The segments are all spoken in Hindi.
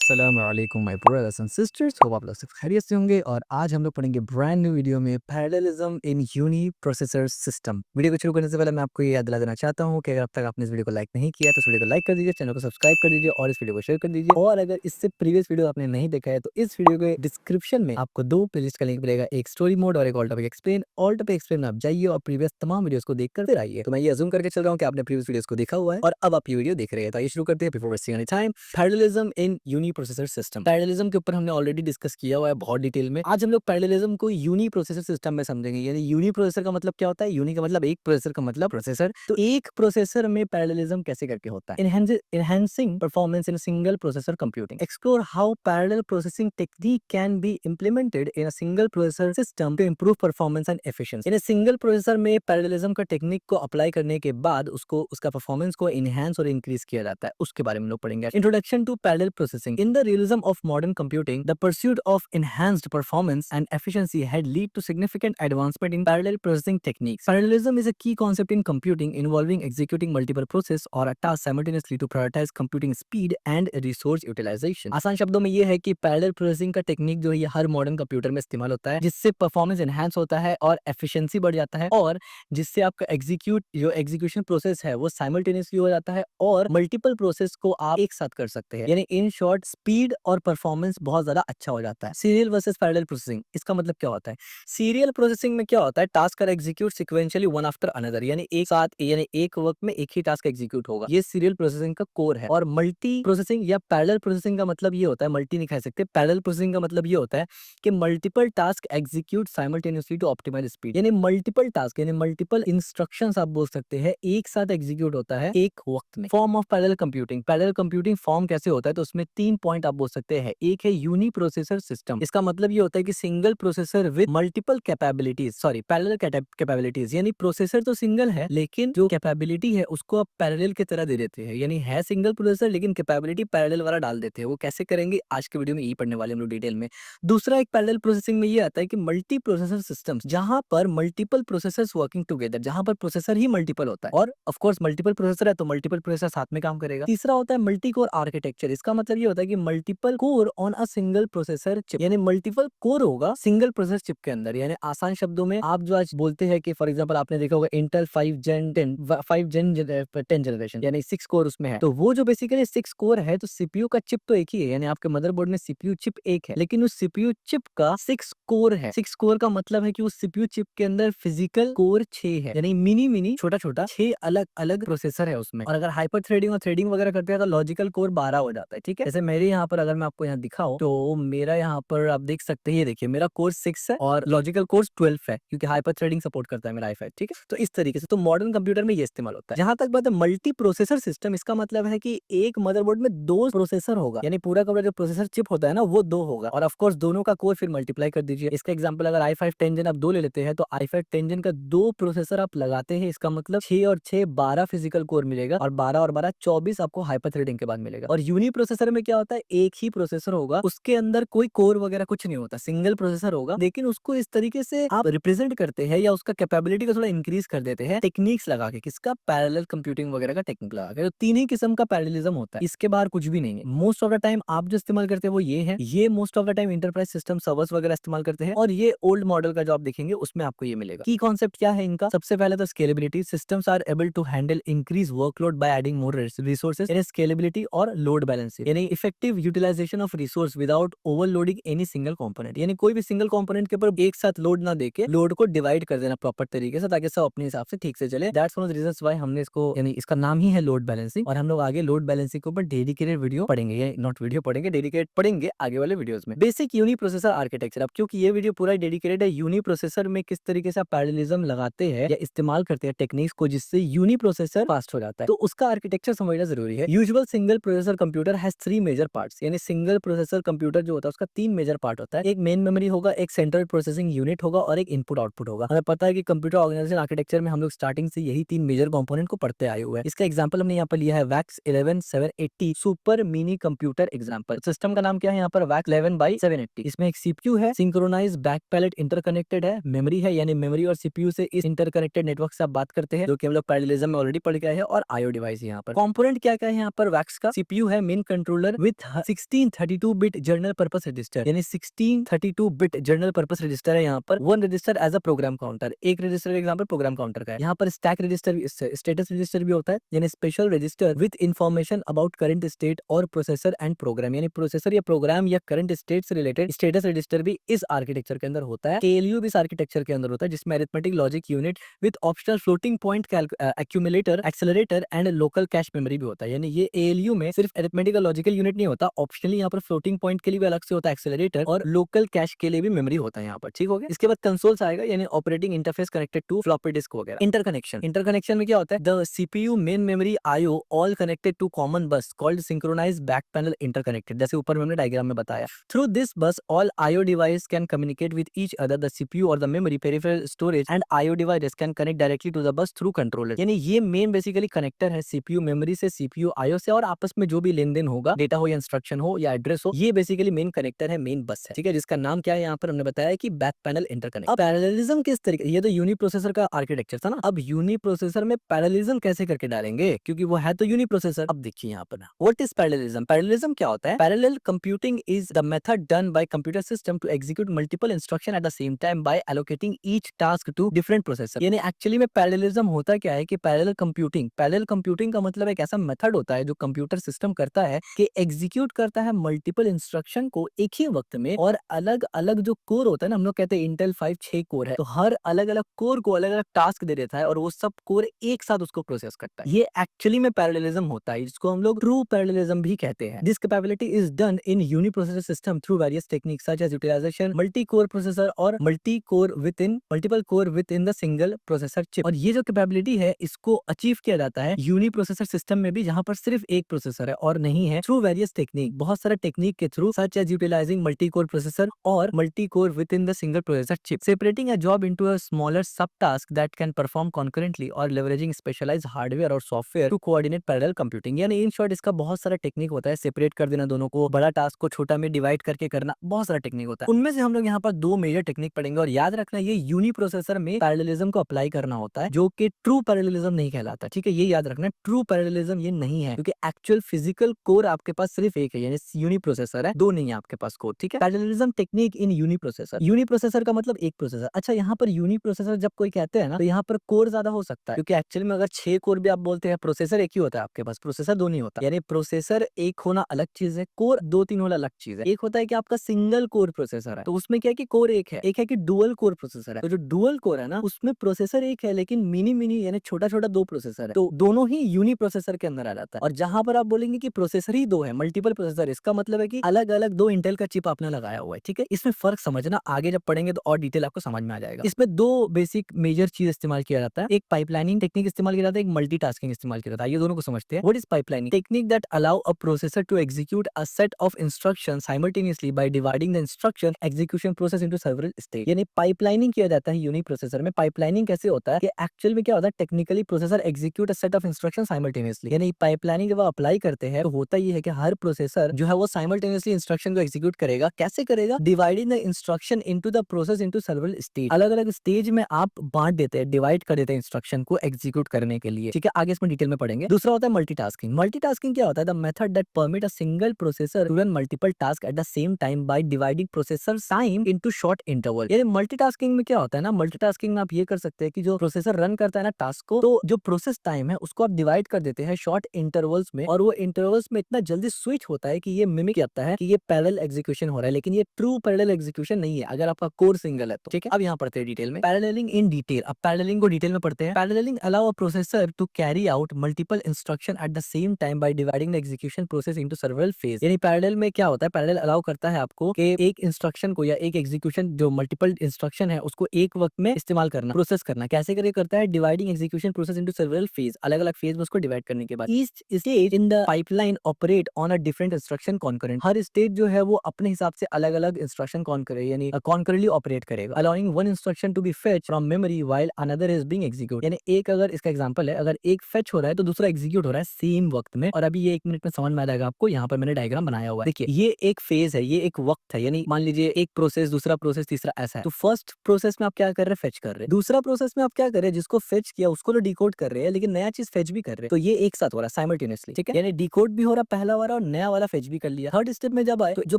अस्सलाम वालेकुम my brothers and sisters, hope आप लोग सब खैरियत से होंगे। और आज हम लोग पढ़ेंगे ब्रांड न्यू वीडियो में parallelism in uni processor system. Video को शुरू करने से पहले मैं आपको ये याद दिला देना चाहता हूँ कि अगर अब तक आपने इस वीडियो को लाइक नहीं किया तो इस वीडियो को लाइक कर दीजिए, चैनल को सब्सक्राइब कर दीजिए और इस वीडियो को शेयर कर दीजिए। और अगर इससे प्रीवियस वीडियो आपने नहीं देखा है तो इस वीडियो के डिस्क्रिप्शन में आपको दो प्लेलिस्ट का लिंक मिलेगा, एक स्टोरी मोड और एक all topic explain. All topic explain में आप जाइए और प्रीवियस तमाम वीडियोस को देखकर फिर आइए। तो मैं ये अज्यूम करके चल रहा हूँ कि आपने प्रीवियस वीडियोस को देखा हुआ है और अब आप ये वीडियो देख रहे हैं। तो आइए शुरू करते हैं before wasting any time. Parallelism in uni processor system. Parallelism के ऊपर हमने ऑलरेडी डिस्कस किया हुआ है बहुत डिटेल में। आज हम लोग पैरेललिज्म को यूनी प्रोसेसर सिस्टम में समझेंगे। यानी यूनी प्रोसेसर का मतलब क्या होता है? यूनी का मतलब एक, प्रोसेसर का मतलब प्रोसेसर। तो एक प्रोसेसर में पैरेललिज्म कैसे करके होता है? Enhancing performance in single processor computing. Explore how parallel processing technique can be implemented in a single processor system to improve performance and efficiency. In single processor में पैरेललिज्म का टेक्निक को अप्लाई करने के बाद उसको उसका परफॉर्मेंस को इनहांस और इंक्रीज किया जाता है, उसके बारे में हम लोग पढ़ेंगे। Introduction to parallel processing. In the realism of modern computing, the pursuit of enhanced performance and efficiency had led to significant advancement in parallel processing techniques. Parallelism is a key concept in computing involving executing multiple processes or a task simultaneously to prioritize computing speed and resource utilization. आसान शब्दों में ये है कि पैरेलल प्रोसेसिंग का टेक्निक जो है ये हर मॉडर्न कंप्यूटर में इस्तेमाल होता है, जिससे परफॉर्मेंस एनहांस होता है और एफिशिएंसी बढ़ जाता है, और जिससे आपका एग्जीक्यूशन प्रोसेस है वो साइमल्टेनियसली हो जाता है और मल्टीपल प्रोसेस को आप एक साथ कर सकते हैं। यानी इन शॉर्ट स्पीड और परफॉर्मेंस बहुत ज्यादा अच्छा हो जाता है। सीरियल वर्सेस पैरेलल प्रोसेसिंग, इसका मतलब क्या होता है? सीरियल प्रोसेसिंग में क्या होता है? Task are execute sequentially one after another, यानी एक साथ, यानी एक वक्त में एक ही टास्क एग्जीक्यूट होगा। ये सीरियल प्रोसेसिंग का कोर है। और मल्टी प्रोसेसिंग या पैरेलल प्रोसेसिंग का मतलब ये होता है, मल्टी नहीं कह सकते, पैरेलल प्रोसेसिंग का मतलब ये होता है कि multiple task execute simultaneously to optimize speed. यानी मल्टीपल टास्क यानी मल्टीपल इंस्ट्रक्शंस आप बोल सकते हैं एक साथ एग्जीक्यूट होता है एक वक्त में। Form of parallel computing. Parallel computing form कैसे होता है? तो उसमें तीन पॉइंट आप बोल सकते हैं। एक है यूनी प्रोसेसर सिस्टम। इसका मतलब ये होता है कि single processor with multiple capabilities, sorry parallel capabilities. यानी प्रोसेसर तो सिंगल है लेकिन जो कैपेबिलिटी है उसको आप पैरेलल की तरह दे देते हैं। यानी है सिंगल प्रोसेसर लेकिन कैपेबिलिटी पैरेलल वाला डाल देते हैं। वो कैसे करेंगे आज के वीडियो में यही पढ़ने वाले हम लोग डिटेल में। दूसरा एक पैरेलल प्रोसेसिंग में ये आता है कि मल्टी प्रोसेसर सिस्टम्स, जहां पर मल्टीपल प्रोसेसर्स वर्किंग टुगेदर, जहां पर प्रोसेसर ही मल्टीपल होता है और ऑफ कोर्स मल्टीपल प्रोसेसर है तो मल्टीपल प्रोसेसर साथ में काम करेगा। तीसरा होता है मल्टी कोर आर्किटेक्चर। इसका मतलब ये होता है कि multiple core on a single processor chip, यानी मल्टीपल कोर होगा सिंगल प्रोसेसर चिप के अंदर। यानी आसान शब्दों में आप जो आज बोलते हैं कि फॉर एग्जांपल आपने देखा होगा इंटेल 5 जेन 10 5 जेन 10 जनरेशन, यानी 6 कोर उसमें है। तो वो जो बेसिकली 6 कोर है तो सीपीयू का चिप तो एक ही है, यानी आपके मदरबोर्ड में सीपीयू चिप एक है, लेकिन उस सीपीयू चिप का 6 कोर है। 6 कोर का मतलब है कि उस सीपीयू चिप के अंदर फिजिकल कोर 6 है, यानी मिनी मिनी छोटा छोटा 6 अलग अलग प्रोसेसर है उसमें। और अगर हाइपर थ्रेडिंग और थ्रेडिंग वगैरह करते हैं तो लॉजिकल कोर 12 हो जाता है। ठीक है, जैसे मेरे यहाँ पर अगर मैं आपको यहाँ दिखाऊं तो मेरा यहाँ पर आप देख सकते हैं, ये देखिए मेरा कोर 6 है और लॉजिकल कोर 12 है, क्योंकि हाइपर थ्रेडिंग सपोर्ट करता है मेरा i5। ठीक है, तो इस तरीके से तो मॉडर्न कंप्यूटर में ये इस्तेमाल होता है। जहां तक बात है मल्टी प्रोसेसर सिस्टम, इसका मतलब है कि एक मदरबोर्ड में दो प्रोसेसर होगा, यानी पूरा का पूरा जो प्रोसेसर चिप होता है ना वो दो होगा, और ऑफकोर्स दोनों का कोर फिर मल्टीप्लाई कर दीजिए। इसका एग्जाम्पल अगर i5 10 जेन आप दो ले लेते हैं तो i5 10 जेन का दो प्रोसेसर आप लगाते हैं, इसका मतलब 6 और 6 12 फिजिकल कोर मिलेगा, और 12 और 12 24 आपको हाइपर थ्रेडिंग के बाद मिलेगा। और यूनी प्रोसेसर में क्या होता है, एक ही प्रोसेसर होगा, उसके अंदर कोई कोर वगैरह कुछ नहीं होता, सिंगल प्रोसेसर होगा, लेकिन उसको इस तरीके से आप रिप्रेजेंट करते हैं या उसका कैपेबिलिटी को थोड़ा इंक्रीज कर देते हैं टेक्निक्स लगा के। किसका? पैरेलल कंप्यूटिंग वगैरह का टेक्निक लगा के। तो तीन ही किस्म का पैरेललिज्म होता है, इसके बाहर कुछ भी नहीं है। मोस्ट ऑफ द टाइम आप जो इस्तेमाल करते हैं वो ये है, ये most of the time enterprise system servers वगैरह इस्तेमाल करते हैं, और ये ओल्ड मॉडल का जो आप देखेंगे उसमें आपको ये मिलेगा। की कॉन्सेप्ट क्या है इनका? सबसे पहले तो scalability. Systems are able to handle increase workload by adding more resources. यानी स्केलेबिलिटी और लोड बैलेंसिंग, यानी effective utilization of resource without overloading any single component. यानी कोई भी सिंगल कंपोनेंट के ऊपर एक साथ लोड ना देके लोड को डिवाइड कर देना प्रॉपर तरीके से, ताकि सब अपने हिसाब से ठीक से चले। That's one of the reasons why हमने इसको, यानी इसका नाम ही है लोड बैलेंसिंग, और हम लोग आगे लोड बैलेंसिंग के ऊपर डेडिकेटेड वीडियो पढ़ेंगे, ये नॉट वीडियो पढ़ेंगे, डेडिकेटेड पढ़ेंगे आगे वाले वीडियोस में। Basic uniprocessor architecture. अब क्योंकि ये वीडियो पूरा डेडिकेटेड है यूनी प्रोसेसर में किस तरीके से आप पैरेललिज्म लगाते हैं या इस्तेमाल करते हैं टेक्निक्स को, जिससे यूनी प्रोसेसर फास्ट हो जाता है, तो उसका आर्किटेक्चर समझना जरूरी है। Usual single processor computer has 3 major parts. यानी सिंगल प्रोसेसर कंप्यूटर जो होता है उसका 3 मेजर पार्ट होता है। एक मेन मेमोरी होगा, एक सेंट्रल प्रोसेसिंग यूनिट होगा, और एक इनपुट आउटपुट होगा। हमें पता है कि कंप्यूटर ऑर्गेनाइजेशन आर्किटेक्चर में हम लोग स्टार्टिंग से यही 3 मेजर कंपोनेंट को पढ़ते आए हुए हैं। इसका एग्जांपल हमने यहाँ पर लिया है wax 11 780 super mini computer example. System का नाम क्या है यहाँ पर? Wax 11 by 780। इसमें एक सीपीयू है, सिंक्रोनाइज बैक पैलेट इंटरकनेक्टेड है, मेमोरी है, यानी मेमोरी और सीपीयू से इस इंटरकनेक्टेड नेटवर्क से आप बात करते हैं, जो कि हम लोग पैरेललिज्म में ऑलरेडी पढ़ गए हैं, और आईओ डिवाइस यहाँ पर। कंपोनेंट क्या क्या है यहाँ पर? वैक्स का सीपीयू है, main controller with 1632 bit general purpose register, यानी 1632 बिट जनरल पर्पस रजिस्टर है यहाँ पर। One register as a program counter, एक रजिस्टर एग्जाम्पल प्रोग्राम काउंटर का है। यहाँ पर स्टैक रजिस्टर, स्टेटस रजिस्टर भी होता है, यानी special register with information about current state और प्रोसेसर एंड प्रोग्राम, यानी प्रोसेसर या प्रोग्राम या करंट स्टेट से रिलेटेड स्टेटस रजिस्टर भी इस आर्किटेक्चर के अंदर होता है। केएलयू भी इस आर्किटेक्चर के अंदर होता है, जिसमें arithmetic logic unit with optional floating point accumulator, accelerator and local cache memory भी होता है। यानी ये एएलयू में सिर्फ अरिथमेटिक और लॉजिकल यूनिट नहीं होता, ऑप्शनली यहाँ पर फ्लोटिंग पॉइंट के लिए भी अलग से होता है एक्सेलरेटर, और लोकल कैश के लिए भी मेमोरी होता है यहाँ पर। ठीक हो गया। इसके बाद कंसोल्स आएगा, यानी operating interface connected to floppy disk वगैरह। इंटरकनेक्शन, इंटरकनेक्शन में क्या होता है, the CPU main memory IO all connected to common bus called synchronize back panel interconnected, जैसे ऊपर हमने डायग्राम में बताया। Through this bus all IO device can communicate with each other, the CPU और the memory peripheral storage and IO device can connect directly to the bus through controller. यानी ये मेन बेसिकली कनेक्टर है सीपीयू मेमोरी से, सीपीयू आईओ से, और आपस में जो भी लेन देन होगा, डेटा हो या इंस्ट्रक्शन हो या एड्रेस हो, ये बेसिकली मेन कनेक्टर है, मेन बस है। ठीक है, जिसका नाम क्या है यहाँ पर हमने बताया कि बैक पैनल इंटरकनेक्ट। अब पैरेललिज्म किस तरीके, ये तो यूनी प्रोसेसर का आर्किटेक्चर था ना, अब यूनी प्रोसेसर में पैरेललिज्म कैसे करके डालेंगे, क्योंकि वो है तो यूनी प्रोसेसर। अब देखिए यहाँ पर व्हाट इज पैरेललिज्म। पैरेललिज्म क्या होता है, parallel computing is the method done by computer system to execute multiple instruction at the same time by allocating each task to different processor. यानी एक्चुअली में पैरेललिज्म होता क्या है कि पैरेलल कंप्यूटिंग का मतलब एक ऐसा मेथड होता है जो कंप्यूटर सिस्टम करता है कि एग्जीक्यूट करता है मल्टीपल इंस्ट्रक्शन को एक ही वक्त में, और अलग अलग जो कोर होता है ना, हम लोग कहते हैं इंटेल 5 6 कोर है, तो हर अलग अलग कोर को अलग अलग टास्क दे देता है और वो सब कोर एक साथ उसको प्रोसेस करता है। ये एक्चुअली में पैरेललिज्म होता है, जिसको हम लोग ट्रू पैरेललिज्म भी कहते हैं। This capability is done in uniprocessor system through various techniques such as utilization multi core processor और multiple core within the single processor chip. और ये जो कैपेबिलिटी है, इसको अचीव किया जाता है यूनिप्रोसेसर सिस्टम में भी, जहां पर सिर्फ एक प्रोसेसर है और नहीं है, थ्रू वेरियस टेक्निक, बहुत सारे टेक्निक के थ्रू, such as utilizing multi core processor और multi core within the single processor chip, separating a job into a smaller sub task that can perform concurrently और लेवरेजिंग स्पेशलाइज्ड हार्डवेयर और software to coordinate parallel computing. यानी इन शॉर्ट इसका बहुत सारा टेक्निक होता है, सेपरेट कर देना दोनों को, बड़ा टास्क को छोटा में डिवाइड करके करना, बहुत सारा टेक्निक होता है। उनमें से हम लोग यहाँ पर दो मेजर टेक्निक पढ़ेंगे, और याद रखना ये यूनी प्रोसेसर में पैरेललिज्म को अप्लाई करना होता है, जो कि ट्रू पैरेललिज्म नहीं कहलाता। ठीक है, ये याद रखना, ट्रू पैरेललिज्म ये नहीं है, क्योंकि एक्चुअल फिजिकल कोर आपके पास सिर्फ एक है, यानी यूनी प्रोसेसर है, दो नहीं है आपके पास कोर। ठीक है, parallelism technique in uni processor. Uniprocessor का मतलब एक प्रोसेसर। अच्छा, यहाँ पर यूनी प्रोसेसर जब कोई कहते हैं ना, तो यहाँ पर कोर ज्यादा हो सकता है, क्योंकि एक्चुअली में अगर 6 कोर भी आप बोलते हैं, प्रोसेसर एक ही होता है आपके पास, प्रोसेसर दो नहीं होता। यानी प्रोसेसर एक होना अलग चीज है, कोर 2 3 होना अलग चीज है। एक होता है कि आपका सिंगल कोर प्रोसेसर है, तो उसमें क्या है कि कोर एक है कि डुअल कोर प्रोसेसर है। तो जो डुअल कोर है ना, उसमें प्रोसेसर एक है, लेकिन मिनी मिनी यानी छोटा छोटा 2 प्रोसेसर है, तो दोनों ही यूनी प्रोसेसर के अंदर आ जाता है। और जहां पर आप बोलेंगे कि प्रोसेसर ही 2 है, मल्टीपल प्रोसेसर, इसका मतलब है कि अलग अलग 2 इंटेल का चिप आपने लगाया हुआ है। ठीक है, इसमें फर्क समझना, आगे जब पढ़ेंगे तो और डिटेल आपको समझ में आ जाएगा। इसमें दो बेसिक मेजर चीज इस्तेमाल किया जाता है, एक पाइपलाइनिंग टेक्निक इस्तेमाल किया जाता है, एक मल्टीटास्किंग इस्तेमाल किया जाता है। ये दोनों को समझते हैं। What is pipelining technique that allow a processor to execute a set of instructions simultaneously by dividing the instruction execution process into several stage. यानी पाइपलाइनिंग किया जाता है यूनिक प्रोसेसर में। पाइपलाइनिंग कैसे होता है कि एक्चुअल में क्या होता है, technically processor execute a set of instruction simultaneously. यानी पाइपलाइनिंग जब अप्लाई करते हैं, तो होता ये है कि हर प्रोसेसर जो है वो साइमल्टेनियसली इंस्ट्रक्शन को एग्जीक्यूट करेगा। कैसे करेगा, dividing the instruction into the process into several stage. अलग अलग स्टेज में आप बांट देते हैं, डिवाइड कर देते हैं इंस्ट्रक्शन को एग्जीक्यूट करने के लिए। ठीक है, आगे इसमें डिटेल में पढ़ेंगे। दूसरा होता है मल्टीटास्किंग। मल्टीटास्किंग क्या होता है, the method that permit a single processor to run multiple task at the same time by dividing processor time into short interval. यानी मल्टीटास्किंग में क्या होता है ना, मल्टीटास्किंग में आप ये कर सकते हैं कि जो प्रोसेसर रन करता है ना टास्क को, तो जो प्रोसेस टाइम है उसको आप डिवाइड कर देते हैं शॉर्ट इंटरवल्स में, और वो इंटरवल्स में इतना जल्दी स्विच होता है कि ये मिमिक करता है कि ये पैरेलल एग्जीक्यूशन हो रहा है, लेकिन ये ट्रू पैरेलल एग्जीक्यूशन नहीं है अगर आपका कोर सिंगल है तो। ठीक है, अब यहाँ पढ़ते हैं डिटेल में पैरेललिंग इन डिटेल। अब पैरेललिंग को डिटेल में पढ़ते हैं। Parallelling allow a processor to carry out multiple instruction at the same time by dividing the execution process into several phase. यानी पैरेलल में क्या होता है, पैरेलल अलाउ करता है आपको कि एक इंस्ट्रक्शन को या एक एग्जीक्यूशन जो मल्टीपल इंस्ट्रक्शन है उसको एक वक्त में इस्तेमाल करना, प्रोसेस करना। कैसे करके करता है, dividing execution process into several phase, अलग अलग फेज में उसको डिवाइड करने के बाद। Each stage in the pipeline operate on a different instruction concurrent. Her stage जो है वो अपने हिसाब से अलग अलग इंस्ट्रक्शन यानी कॉन्करेंटली ऑपरेट करेगा। Allowing one instruction to be fetch from memory while another is being execute. यानी एक, अगर इसका एग्जांपल है, अगर एक फेच हो रहा है तो दूसरा एग्जीक्यूट हो रहा है सेम वक्त में। और अभी ये 1 मिनट में समझ में आ जाएगा आपको, यहाँ पर मैंने डायग्राम बनाया हुआ है। देखिए, ये एक फेज है, ये एक वक्त है, यानी मान लीजिए एक प्रोसेस, दूसरा प्रोसेस, तीसरा, ऐसा है। तो फर्स्ट प्रोसेस में आप क्या कर रहे हैं, फेच कर रहे हैं। दूसरा प्रोसेस में आप क्या कर रहे हैं, जिसको फेच किया उसको तो डिकोड कर रहे हैं, लेकिन नया चीज फेच भी कर रहे हैं। तो ये एक साथ हो रहा है साइमल्टेनियसली। ठीक है, यानी डिकोड भी हो रहा है पहला वाला और नया वाला फेच भी कर लिया। थर्ड स्टेप में जब आए तो जो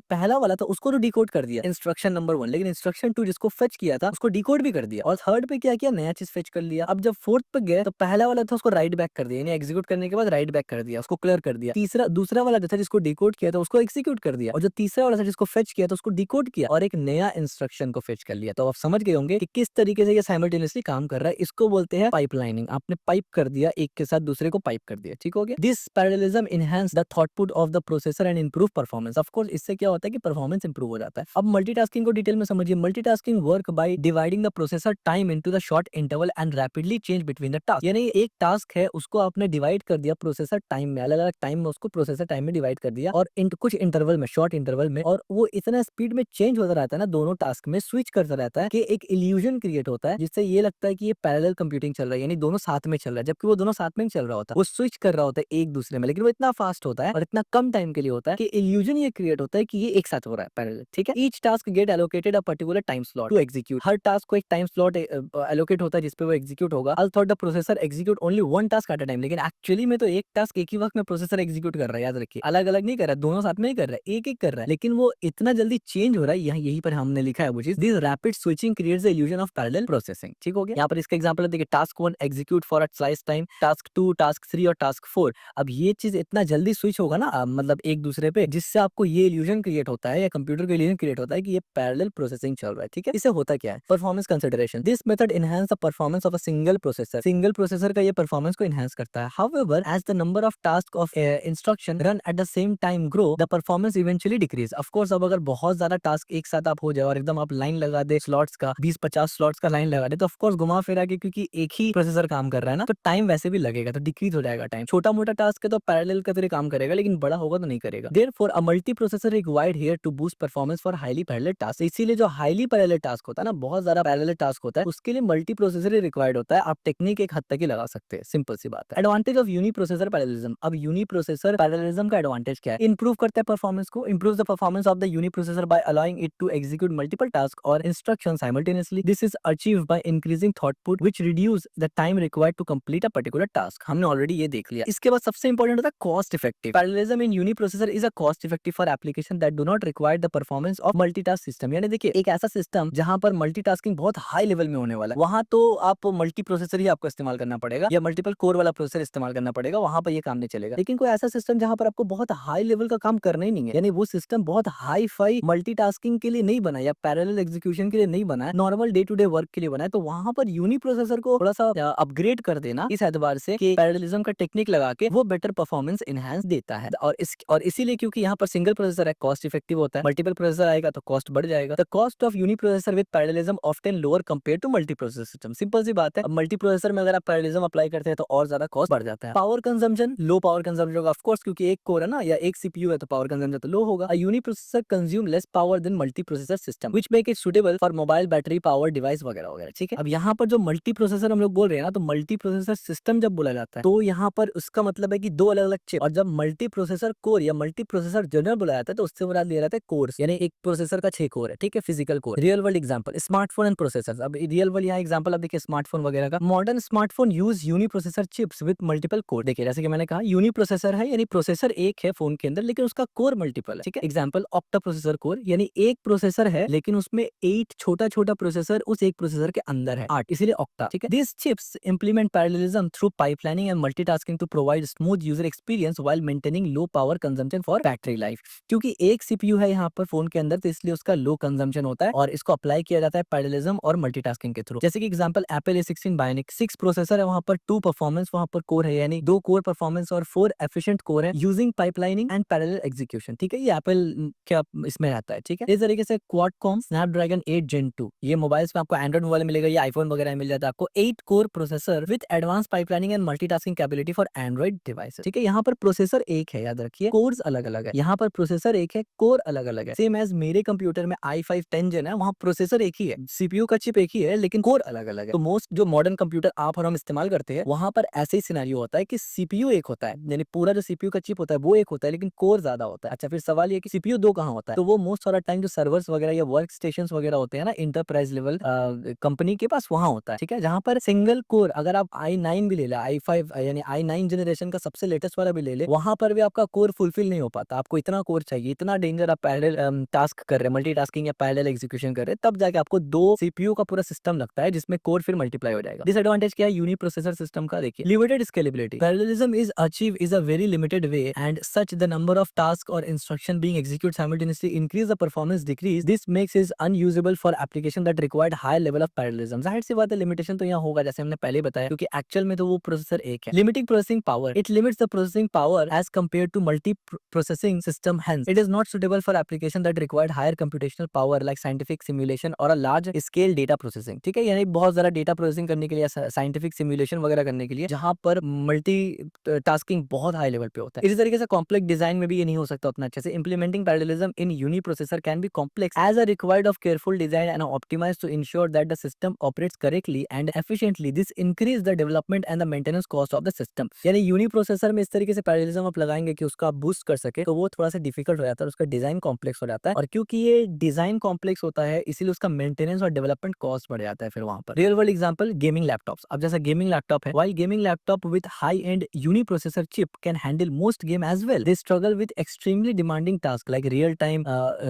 पहला वाला था उसको तो डिकोड कर दिया इंस्ट्रक्शन नंबर 1, लेकिन इंस्ट्रक्शन 2 जिसको फेच किया था उसको डिकोड भी कर दिया। और थर्ड पे क्या किया, नया चीज फेच कर लिया। अब जब फोर्थ पे गए तो पहला वाला था उसको राइट बैक कर दिया, यानी एग्जीक्यूट करने के बाद राइट बैक कर दिया, उसको क्लियर कर दिया। तीसरा दूसरा वाला जो था जिसको डिकोड किया था उसको एग्जीक्यूट कर दिया, और जो तीसरा वाला था जिसको फेच किया था उसको डिकोड किया और एक नया इंस्ट्रक्शन को फेच कर लिया। तो आप समझ गए होंगे कि किस तरीके से ये साइमल्टेनियसली काम कर रहा है। इसको बोलते हैं पाइपलाइनिंग। आपने पाइप कर दिया, एक के साथ दूसरे को पाइप कर दिया, ठीक हो गया। This parallelism enhance the throughput of the processor and improve performance. Of course इससे क्या होता है कि परफॉर्मेंस इंप्रूव हो जाता है। अब मल्टीटास्किंग को डिटेल में समझिए। Multitasking work by dividing the processor time into the short interval and rapidly change between the task. यानी एक टास्क है उसको आपने डिवाइड कर दिया प्रोसेसर टाइम में, अलग अलग टाइम में उसको प्रोसेसर टाइम में डिवाइड कर दिया और कुछ इंटरवल में, शॉर्ट इंटरवल में, और वो इतना स्पीड में चेंज होता रहता है ना, दोनों टास्क में स्विच करता रहता है कि एक इल्यूजन क्रिएट होता है जिससे ये लगता है कि ये पैरेलल कंप्यूटिंग चल रहा है, यानी दोनों साथ में चल रहा है, जबकि वो दोनों साथ में नहीं चल रहा होता। वो स्विच कर रहा होता है एक दूसरे में, लेकिन वो इतना फास्ट होता है और इतना कम टाइम के लिए होता है कि इल्यूजन ये क्रिएट होता है कि ये एक साथ हो रहा है पैरेलल, ठीक है। Each task get allocated a particular time slot to execute. हर टास्क को एक टाइम स्लॉट एलोकेट होता है जिसपे वो एग्जीक्यूट होगा। अल्थो the processor execute only one task at a time, लेकिन एक्चुअली में तो एक टास्क एक ही वक्त में प्रोसेसर एग्जीक्यूट कर रहा है, याद रखिए। अलग अलग नहीं कर रहा है, दोनों साथ में ही कर रहा है, एक एक कर रहा है, लेकिन वो इतना जल्दी चेंज हो रहा है। यहाँ यहीं पर हमने लिखा है वो चीज, this rapid switching creates the illusion of parallel processing, ठीक हो गया। यहाँ पर इसका एग्जांपल देखिए, task 1 execute for a slice time, task 2, task 3 और टास्क 4। अब ये चीज इतना जल्दी स्विच होगा ना, मतलब एक दूसरे पे, जिससे आपको ये इल्यूजन क्रिएट होता है या कंप्यूटर को इल्यूजन क्रिएट होता है कि ये पैरेलल प्रोसेसिंग चल रहा है, ठीक है। इससे होता क्या है, performance consideration. This method enhance the performance of a single processor. Single processor का ये परफॉर्मेंस को एनहांस करता है। However as the number of task of instruction run at the same time grow, the performance eventually decrease. Of course अब अगर बहुत ज्यादा टास्क एक साथ आप हो जाए और एकदम आप लाइन लगा दे स्लॉट्स का, 20-50 स्लॉट्स का लाइन लगा दे, तो ऑफ कोर्स घुमा फिरा के, क्योंकि एक ही प्रोसेसर काम कर रहा है ना, तो टाइम वैसे भी लगेगा, तो डिक्रीज हो जाएगा टाइम। छोटा मोटा टास्क है तो पैरेलल का तरह काम करेगा, लेकिन बड़ा होगा तो नहीं करेगा। Therefore a multiprocessor required here to boost performance for highly parallel task. इसीलिए जो हाईली पैरेलल टास्क होता है ना, बहुत ज्यादा पैरेलल टास्क होता है, उसके लिए मल्टी प्रोसेसर ही रिक्वायर्ड होता है। आप टेक्निक एक हद तक ही लगा सकते हैं, सिंपल सी बात है। Advantage of uni processor parallelism. अब यूनी प्रोसेसर पैरेललिज्म का एडवांटेज क्या है, इंप्रूव करता है परफॉर्मेंस को, improve the performance of the uni processor by allowing it to execute multiple task और instruction simultaneously. This is achieved by increasing throughput which reduce the time required to complete a particular task. हमने ऑलरेडी ये देख लिया। इसके बाद सबसे इंपॉर्टेंट होता है cost effective. Parallelism in uni processor is a cost effective for application that do not require the performance of multitask system. यानी देखिए, एक ऐसा सिस्टम जहां पर मल्टीटास्किंग बहुत हाई लेवल में होने वाला है, वहां तो आप मल्टी प्रोसेसर ही आपको इस्तेमाल करना पड़ेगा या मल्टीपल कोर वाला प्रोसेसर इस्तेमाल करना पड़ेगा, वहां पर ये काम नहीं चलेगा। लेकिन कोई ऐसा सिस्टम जहां पर आपको बहुत हाई लेवल का काम करना ही नहीं है, यानी वो सिस्टम बहुत हाई फाई मल्टीटास्किंग के लिए नहीं बना या पैरेलल एग्जीक्यूशन के लिए नहीं बना है, normal day to day work के लिए बना है, तो वहां पर यूनी प्रोसेसर को थोड़ा सा अपग्रेड कर देना इस एतबार से कि पैरेललिज्म का टेक्निक लगा के वो बेटर परफॉर्मेंस एनहांस देता है। और इसीलिए क्योंकि यहाँ पर सिंगल प्रोसेसर है, कॉस्ट इफेक्टिव होता है। मल्टीपल प्रोसेसर आएगा तो कॉस्ट बढ़ जाएगा। The cost of uni processor with parallelism often lower compare to multi processor system. Simple सी बात है, अब मल्टी प्रोसेसर में अगर आप पैरेललिज्म अप्लाई करते हैं तो और ज्यादा कॉस्ट बढ़ जाता है। पावर कंजम्पशन, लो पावर कंजम्पशन होगा ऑफ कोर्स, क्योंकि एक कोर है ना या एक सीपीयू है, तो पावर कंजम्पशन तो लो होगा। Uniprocessor consume less power than multi processor system which make it suitable for mobile battery power device वगैरह वगैरह, ठीक है। अब यहाँ पर जो मल्टी प्रोसेसर हम लोग बोल रहे हैं ना, तो मल्टी प्रोसेसर सिस्टम जब बोला जाता है तो यहाँ पर उसका मतलब है कि दो अलग अलग चिप। और जब मल्टी प्रोसेसर कोर या मल्टी प्रोसेसर जनरल बोला जाता है तो उससे मुराद लिया जाता है कोर्स, यानी एक प्रोसेसर का 6 कोर है, ठीक है, physical core. Real world example smartphone and processor. अब रियल वर्ल्ड यहाँ एग्जांपल अब देखिए स्मार्टफोन वगैरह का। Modern smartphone use uniprocessor chips with multiple core. देखिए जैसे कि मैंने कहा, यूनी प्रोसेसर है यानी प्रोसेसर एक है फोन के अंदर, लेकिन उसका कोर मल्टीपल है, ठीक है। एग्जांपल ऑक्टा प्रोसेसर कोर, यानी एक प्रोसेसर है लेकिन उसमें 8 छोटा छोटा प्रोसेसर उस एक प्रोसेसर के अंदर है, 8, इसीलिए ऑक्टा, ठीक है। This chips implement parallelism through pipelining and multitasking to provide smooth user experience while maintaining low power consumption for battery life. क्योंकि एक सीपीयू है यहाँ पर फोन के अंदर, तो इसलिए उसका लो कंजम्पशन होता है और इसको अप्लाई किया जाता है पैरेललिज्म और मल्टीटास्किंग के थ्रू। जैसे कि example Apple A16 bionic, 6 processor है वहां पर, 2 परफॉर्मेंस वहां पर कोर है, यानी 2 कोर परफॉर्मेंस और 4 एफिशिएंट कोर है using pipelining and parallel execution, ठीक है। ये एप्पल क्या इसमें रहता है, ठीक है। इस तरीके से क्वाडकॉम स्नैपड्रैगन 8 Gen 2, ये मोबाइल्स में आपको एंड्रॉइड मोबाइल मिलेगा या आईफोन वगैरह में मिल जाता है आपको, 8 core processor with advance pipelining and multitasking capability for Android devices, ठीक है। यहाँ पर प्रोसेसर एक है, याद रखिए, कोर्स अलग अलग है। यहाँ पर प्रोसेसर एक है, कोर अलग अलग है। सेम एज मेरे कंप्यूटर में i5 10 Gen है, वहाँ प्रोसेसर एक ही है, सीपीयू का चिप एक ही है, लेकिन कोर अलग अलग है। तो मोस्ट जो मॉडर्न कंप्यूटर आप और हम इस्तेमाल करते हैं, वहां पर ऐसे ही सिनेरियो होता है कि सीपीयू एक होता है, यानी पूरा जो सीपीयू का चिप होता है वो एक होता है, लेकिन कोर ज्यादा होता है। अच्छा, फिर सवाल ये कि सीपीयू दो कहाँ होता है, तो वो मोस्ट सारा टाइम जो सर्वर्स वगैरह या वर्क स्टेशन वगैरह होते हैं ना, इंटरप्राइज लेवल कंपनी के पास, वहां होता है, ठीक है। जहां पर सिंगल कोर, अगर आप i9 भी ले ले, i5 यानी i9 जनरेशन का सबसे लेटेस्ट वाला भी ले ले, वहां पर भी आपका कोर फुलफिल नहीं हो पाता। आपको इतना कोर चाहिए, इतना डेंजर आप पैरेलल टास्क कर रहे हैं, मल्टीटास्किंग या पैरेलल एग्जीक्यूशन कर रहे हैं, तब जाके आपको 2 सीपीयू का पूरा सिस्टम लगता है जिसमें कोर फिर मल्टीप्लाई हो जाएगा। डिसएडवांटेज क्या है यूनी प्रोसेसर सिस्टम का? देखिए, limited scalability. Parallelism is achieve is a very limited way and such the number of task और instruction being execute simultaneously increase the performance decrease. This makes is unusable for application that required high level of parallelism. जाहिर सी बात है लिमिटेशन तो यहाँ होगा, जैसे हमने पहले बताया, क्योंकि एक्चुअल में तो वो प्रोसेसर एक है। Limiting processing power, it limits the processing power as compared to multi-processing system. Hence, it is not suitable for application that required higher computational power like scientific simulation or a large scale data processing. ठीक है, यानी बहुत ज़्यादा डेटा प्रोसेसिंग करने के लिए, साइंटिफिक सिमुलेशन वगैरह करने के लिए, जहाँ पर मल्टी टास्किंग बहुत हाई लेवल पे होता है। इसी तरीके से कॉम्प्लेक्स डिजाइन में भी ये नहीं हो सकता उतना अच्छे से। Implementing parallelism in uni processor can be complex as a required of careful design and optimize to ensure that the system operates correctly and efficiently. This increase the development and the maintenance cost of the system. यानी यूनी प्रोसेसर में इस तरीके से पैरेललिज्म आप लगाएंगे कि उसका आप बूस्ट कर सके, तो वो थोड़ा सा डिफिकल्ट हो जाता है, उसका डिजाइन कॉम्प्लेक्स हो जाता है। और क्योंकि ये डिजाइन कॉम्प्लेक्स होता है, इसीलिए उसका मेंटेनेंस और डेवलपमेंट कॉस्ट बढ़ जाता है फिर वहां पर। Real world example, gaming laptops. अब जैसा गेमिंग लैपटॉप है, while gaming laptop with high end uniprocessor chip can handle most game as well, they struggle with extremely demanding task like real time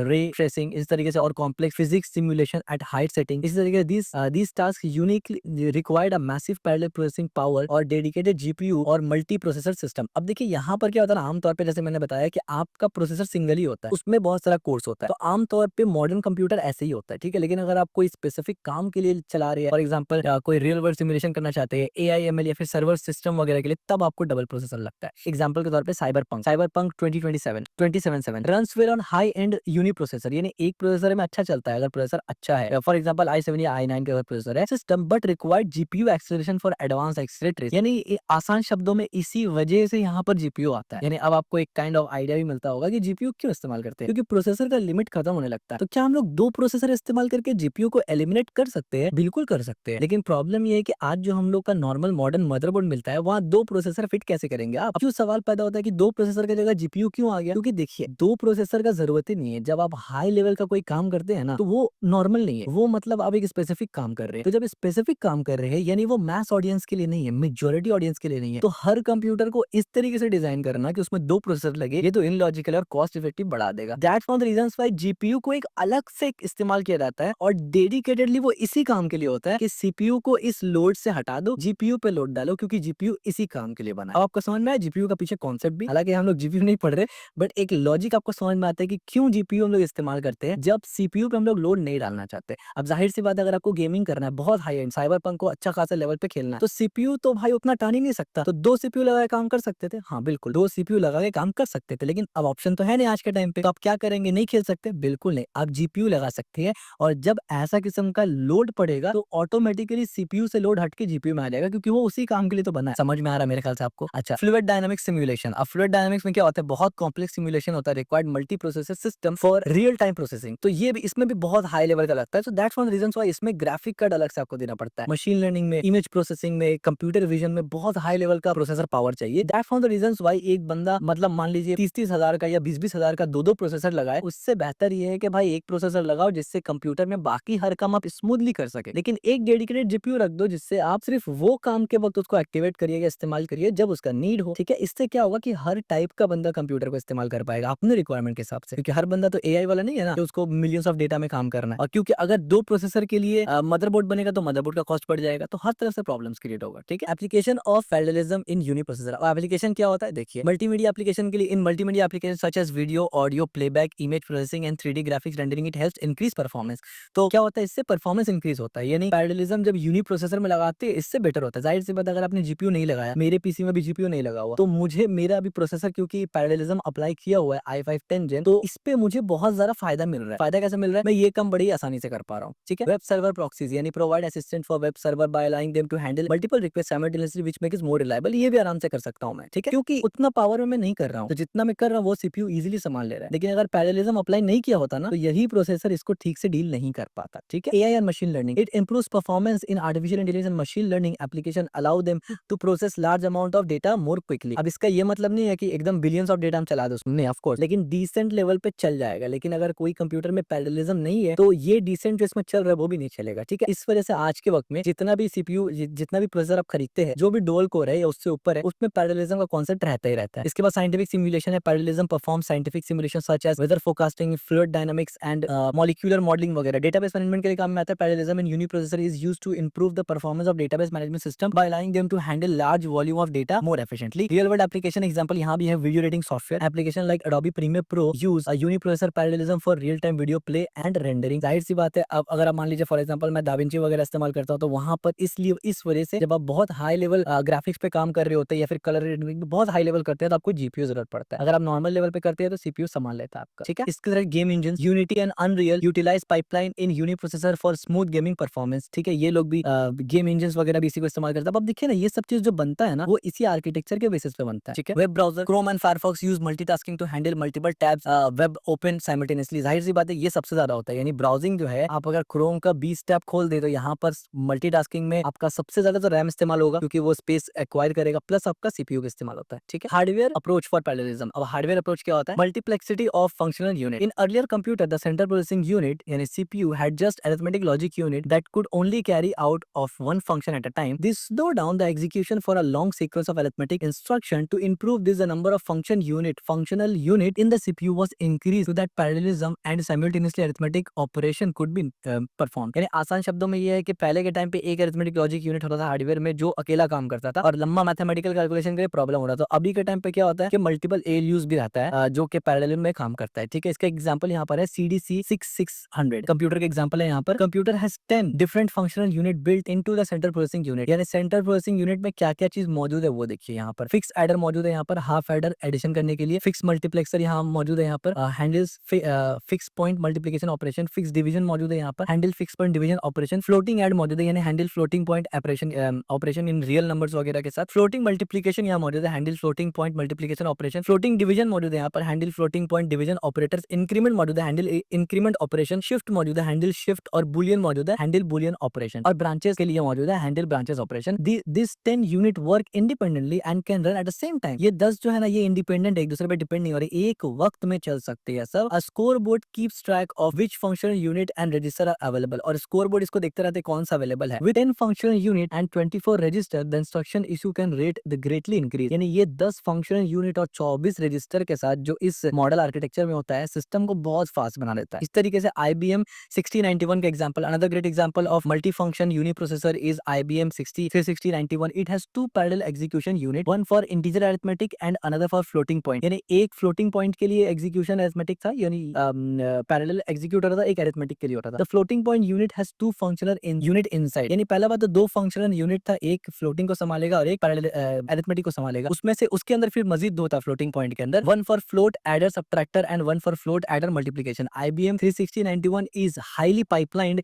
ray tracing, इस तरीके से, और complex physics simulation at high setting. इस तरीके से these tasks uniquely required a massive parallel processing power और डेडिकेटेड जीपीयू और मल्टी प्रोसेसर सिस्टम। अब देखिए यहाँ पर क्या होता है ना, आमतौर पे जैसे मैंने बताया कि आपका प्रोसेसर सिंगल ही होता है, उसमें बहुत सारा कोर्स होता है, तो आमतौर पे मॉडर्न कंप्यूटर ऐसे ही होता है, ठीक है। लेकिन अगर आप कोई स्पेसिफिक काम के लिए चला रहे हैं, फॉर एग्जांपल कोई रियल वर्ल्ड सिमुलेशन करना चाहते हैं, एआई एमएल या फिर सर्वर सिस्टम वगैरह के लिए, तब आपको डबल प्रोसेसर लगता है। एग्जांपल के तौर पे Cyberpunk 2077 runs well on high end uniprocessor, यानी एक प्रोसेसर में अच्छा चलता है अगर प्रोसेसर अच्छा है, फॉर एग्जांपल i7 या i9 का प्रोसेसर है system, but required GPU acceleration for advance X-ray trace. यानी आसान शब्दों में इसी वजह से यहाँ पर जीपीयू आता है। यानी अब आपको एक काइंड ऑफ आइडिया भी मिलता होगा कि जीपीयू क्यों इस्तेमाल करते हैं, क्योंकि प्रोसेसर का लिमिट खत्म होने लगता है। तो क्या हम लोग 2 प्रोसेसर इस्तेमाल करके जीपीयू को एलिमिनेट कर सकते हैं? बिल्कुल कर सकते हैं, लेकिन प्रॉब्लम ये है कि आज जो हम लोग का नॉर्मल मॉडर्न मदरबोर्ड मिलता है, वहाँ 2 प्रोसेसर फिट कैसे करेंगे आप? अब जो सवाल पैदा होता है कि 2 प्रोसेसर की जगह जीपीयू क्यों आ गया? क्योंकि देखिए 2 प्रोसेसर का जरूरत ही नहीं है। जब आप हाई लेवल का कोई काम करते हैं ना, तो वो नॉर्मल नहीं है, वो मतलब आप एक स्पेसिफिक काम कर रहे हैं। तो जब स्पेसिफिक काम कर रहे हैं, यानी वो मैस ऑडियंस के लिए नहीं है, मेजॉरिटी ऑडियंस के लिए नहीं है, तो हर कंप्यूटर को इस तरीके से डिजाइन करना कि उसमें 2 प्रोसेसर लगे, ये तो इलॉजिकल और कॉस्ट इफेक्टिव बढ़ा देगा। That's one of the reasons why GPU को एक अलग से इस्तेमाल किया जाता है और डेडिकेटेडली वो इसी काम के लिए होता है कि सीपीयू को इस लोड से हटा दो, जीपीयू पे लोड डालो, क्योंकि जीपीयू इसी काम के लिए बना है। अब आपको समझ में आया जीपीयू का पीछे कॉन्सेप्ट भी? हालांकि हम लोग जीपीयू नहीं पढ़ रहे, बट एक लॉजिक आपको समझ में आता है कि क्यों जीपीयू हम लोग इस्तेमाल करते हैं जब सीपीयू पे हम लोग लोड नहीं डालना चाहते। अब जाहिर सी बात है, अगर आपको गेमिंग करना है, बहुत हाई एंड साइबरपंक को अच्छा खासा लेवल पे खेलना है, तो सीपीयू तो भाई उतना टान ही नहीं सकता। तो 2 सीपीयू लगा के काम कर सकते थे, हाँ बिल्कुल 2 सीपीयू लगा के काम कर सकते थे, लेकिन अब ऑप्शन तो है नहीं आज के टाइम पे, तो आप क्या करेंगे? नहीं खेल सकते? बिल्कुल नहीं, आप जीपीयू लगा सकते हैं, और जब ऐसा किस्म का लोड पड़ेगा तो ऑटोमेटिकली सीपीयू से लोड हट के जीपीयू में आ जाएगा, क्योंकि वो उसी काम के लिए तो बना है। समझ में आ रहा है मेरे ख्याल से आपको? अच्छा, फ्लूइड डायनामिक्स सिमुलेशन। अब फ्लूइड डायनामिक्स में क्या होता है, बहुत कॉम्प्लेक्स सिमुलेशन होता है, required multi processor system for real time processing. तो ये भी, इसमें भी बहुत हाई लेवल का लगता है। So that's one reason why इसमें ग्राफिक कार्ड अलग से आपको देना पड़ता है। मशीन लर्निंग में, इमेज प्रोसेसिंग में, कंप्यूटर विजन में बहुत हाई लेवल का प्रोसेसर पावर चाहिए। That's one of the reasons why एक बंदा, मतलब मान लीजिए 30-30 हजार का या 20-20 हजार का 2-2 प्रोसेसर लगाए, उससे बेहतर ये है कि भाई एक प्रोसेसर लगाओ जिससे कंप्यूटर में बाकी हर काम आप स्मूथली कर सके, लेकिन एक डेडिकेटेड जीपीयू रख दो जिससे आप सिर्फ वो काम के वक्त उसको एक्टिवेट करिए या इस्तेमाल करिए जब उसका नीड हो। ठीक है, इससे क्या होगा कि हर टाइप का बंदा कंप्यूटर को इस्तेमाल कर पाएगा अपने रिक्वायरमेंट के हिसाब से, क्योंकि हर बंदा तो एआई वाला नहीं है ना कि उसको मिलियंस ऑफ डेटा में काम करना है। और क्योंकि अगर 2 प्रोसेसर के लिए मदरबोर्ड बनेगा तो मदरबोर्ड का कॉस्ट बढ़ जाएगा, तो हर तरफ से प्रॉब्लम्स क्रिएट होगा। ठीक है, application of parallelism in uni processor. और एप्लीकेशन क्या होता है, देखिए मल्टीमीडिया एप्लीकेशन के लिए, in multimedia application such as video, audio playback, image processing and 3D graphics rendering, it helps increase performance. तो क्या होता है, इससे परफॉर्मेंस इंक्रीज होता है। यानी पैरेललिज्म जब यूनी प्रोसेसर में लगाते हैं, इससे बेटर होता है। जाहिर सी बात, अगर आपने जीपीयू नहीं लगाया, मेरे पीसी में भी जीपीयू नहीं लगा हुआ, तो मुझे मेरा भी प्रोसेसर, क्योंकि पैरेललिज्म अप्लाई किया हुआ है i5 10 Gen, तो इस पे मुझे बहुत ज्यादा फायदा मिल रहा है। फायदा कैसे मिल रहा है, मैं ये काम बड़ी आसानी से कर पा रहा हूँ। ठीक है, वेब सर्वर प्रॉक्सीज, यानी provide assistant for web server by allowing them to handle multiple request simultaneously which make it more reliable. ये भी आराम से कर सकता हूँ मैं। ठीक है, क्योंकि उतना पावर में मैं नहीं कर रहा हूँ, तो जितना मैं कर रहा हूँ वो सीपीयू इजीली संभाल ले रहा है। लेकिन अगर पैरेललिज्म अप्लाई नहीं किया होता ना, तो यही प्रोसेसर इसको ठीक से डील नहीं कर पाता। ठीक है, AI and machine learning, it improves performance in artificial intelligence and machine learning application, allow them to process large amount of data more quickly. अब इसका ये मतलब नहीं है कि एकदम बिलियंस ऑफ डेटा हम चला दो उसमें, नहीं ऑफ कोर्स, लेकिन डिसेंट लेवल पे चल जाएगा। लेकिन अगर कोई कंप्यूटर में पैरेललिज्म नहीं है, तो ये डिसेंट जो इसमें चल रहा है वो भी नहीं चलेगा। ठीक है, इस वजह से आज के वक्त में जितना भी सीपीयू, जितना भी प्रोसेसर आप खरीदते हैं, जो भी डुअल कोर है या उससे ऊपर है, उसमें पैरेललिज्म का कॉन्सेप्ट रहता ही रहता है। इसके बाद बाद साइंटिफिक सिमुलेशन है, parallelism perform scientific simulation such as weather forecasting, fluid dynamics and molecular modelling वगैरह। डेटाबेस मैनेजमेंट के लिए काम में आता है। Parallelism in uniprocessor is used to improve the performance of database management system by allowing them to handle large volume of data more efficiently. Real world application example यहाँ भी है, video editing software application like Adobe Premiere Pro use a uniprocessor parallelism for real time video play and rendering. जाहिर सी बात है, अब अगर आप मान लीजिए फॉर एग्जांपल मैं दाविंची वगैरह इस्तेमाल करता हूँ, तो वहां पर इसलिए इस वजह से जब आप बहुत हाई लेवल ग्राफिक्स पे काम कर रहे होते हैं या फिर कलर रेंडरिंग में बहुत हाई लेवल करते हैं, तो आपको जीपीयू जरूरत पड़ता है। अगर आप नॉर्मल लेवल पे करते हैं तो सीपीयू संभाल लेता है आपका, ठीक है। इसके तरह game engine Unity and Unreal utilize pipeline in uniprocessor for smooth gaming performance, ठीक है। ये लोग भी गेम इंजन वगैरह भी इसी को इस्तेमाल करते हैं। अब देखिए ना, ये सब चीज जो बनता है ना, वो इसी आर्किटेक्चर के बेसिस पे बनता है, ठीक है। Web browser Chrome and Firefox use multitasking to handle multiple tabs web open simultaneously. जाहिर सी बात है, ये सबसे ज्यादा होता है, यानी ब्राउजिंग जो है, आप अगर क्रोम का 20 टैब खोल दे तो यहाँ पर मल्टीटास्किंग में आपका सबसे ज्यादा तो रैम इस्तेमाल होगा, क्योंकि वो स्पेस एक्वायर करेगा, प्लस आपका सीपीयू का इस्तेमाल होता है, ठीक है। Hardware approach for parallelism. अब हार्डवेयर अप्रोच क्या होता है? Multiplicity of functional unit. In earlier computer the central processing unit यानी CPU had just arithmetic logic unit that could only carry out of one function at a time. This slow down the execution for a long sequence of arithmetic instruction to improve this the number of functional unit in the CPU was increased so that parallelism and simultaneously arithmetic operation could be performed। यानी आसान शब्दों में ये है कि पहले के टाइम पे एक अरिथमेटिक लॉजिक यूनिट होता था हार्डवेयर में, जो अकेला काम करता था और लंबा मैथमेटिकल कैलकुलेशन के लिए प्रॉब्लम हो रहा था। अभी के टाइम पे क्या होता है कि मल्टीपल एएलयूज भी रहता है जो कि पैरेलल में काम करता है, ठीक है। इसका एग्जांपल यहाँ पर है CDC 6600 कंप्यूटर का एग्जांपल है। यहाँ पर computer has 10 different functional unit built into the central processing unit. यानी सेंट्रल प्रोसेसिंग यूनिट में क्या क्या चीज मौजूद है वो देखिए। यहाँ पर फिक्स एडर मौजूद है, यहाँ पर हाफ एडर एडिशन करने के लिए, फिक्स मल्टीप्लेक्सर यहाँ मौजूद है, यहाँ पर handles fix point multiplication operation, fix division मौजूद है, यहाँ पर handle fix point division operation, floating add मौजूद है, यानी handle floating point operation in real numbers वगैरह के साथ, फ्लोटिंग मल्टीप्लिकेशन यहाँ मौजूद है, handle floating point multiplication operation, floating division मौजूद है, यहाँ पर handle floating point division operators, increment मौजूद है, हैंडल इंक्रीमेंट ऑपरेशन, शिफ्ट मौजूद है, हैंडल शिफ्ट, और बुलियन मौजूद है, हैंडल बुलियन ऑपरेशन, और ब्रांचेस के लिए मौजूद है handle branches operation. This 10 unit work independently and can run at the same time. ये 10 जो है ना, ये इंडिपेंडेंट, एक दूसरे पे डिपेंड नहीं हो रही, एक वक्त में चल सकते हैं सब। A scoreboard keeps track of which functional unit and register are available, और स्कोर बोर्ड इसको देखते रहते कौन सा अवेलेबल है। With 10 functional unit and 24 register the instruction issue can rate the greatly increase. यानी ये 10 फंक्शनल यूनिट और 24 रजिस्टर के साथ जो इस मॉडल आर्किटेक्चर में होता है, सिस्टम को बहुत फास्ट बना देता है। इस तरीके से IBM 6091 का example, another great example of multifunction uniprocessor is IBM 6091। It has two parallel execution unit, one for integer arithmetic and another for floating point. यानी एक फ्लोटिंग पॉइंट के लिए एग्जीक्यूशन अरिथमेटिक था, यानी पैरेलल एग्जीक्यूट हो रहा था, एक अरिथमेटिक के लिए होता था। The floating point unit has two functional unit inside. यानी पहला बात तो दो फंक्शनल यूनिट था, एक फ्लोटिंग को संभालेगा और एक पैरेलल अरिथमेटिक को संभालेगा। उसमें से उसके अंदर फिर मजीद दो था फ्लोटिंग पॉइंट के अंदर, one for float adder subtractor and one for float adder multiplication. IBM 3091 is highly pipelined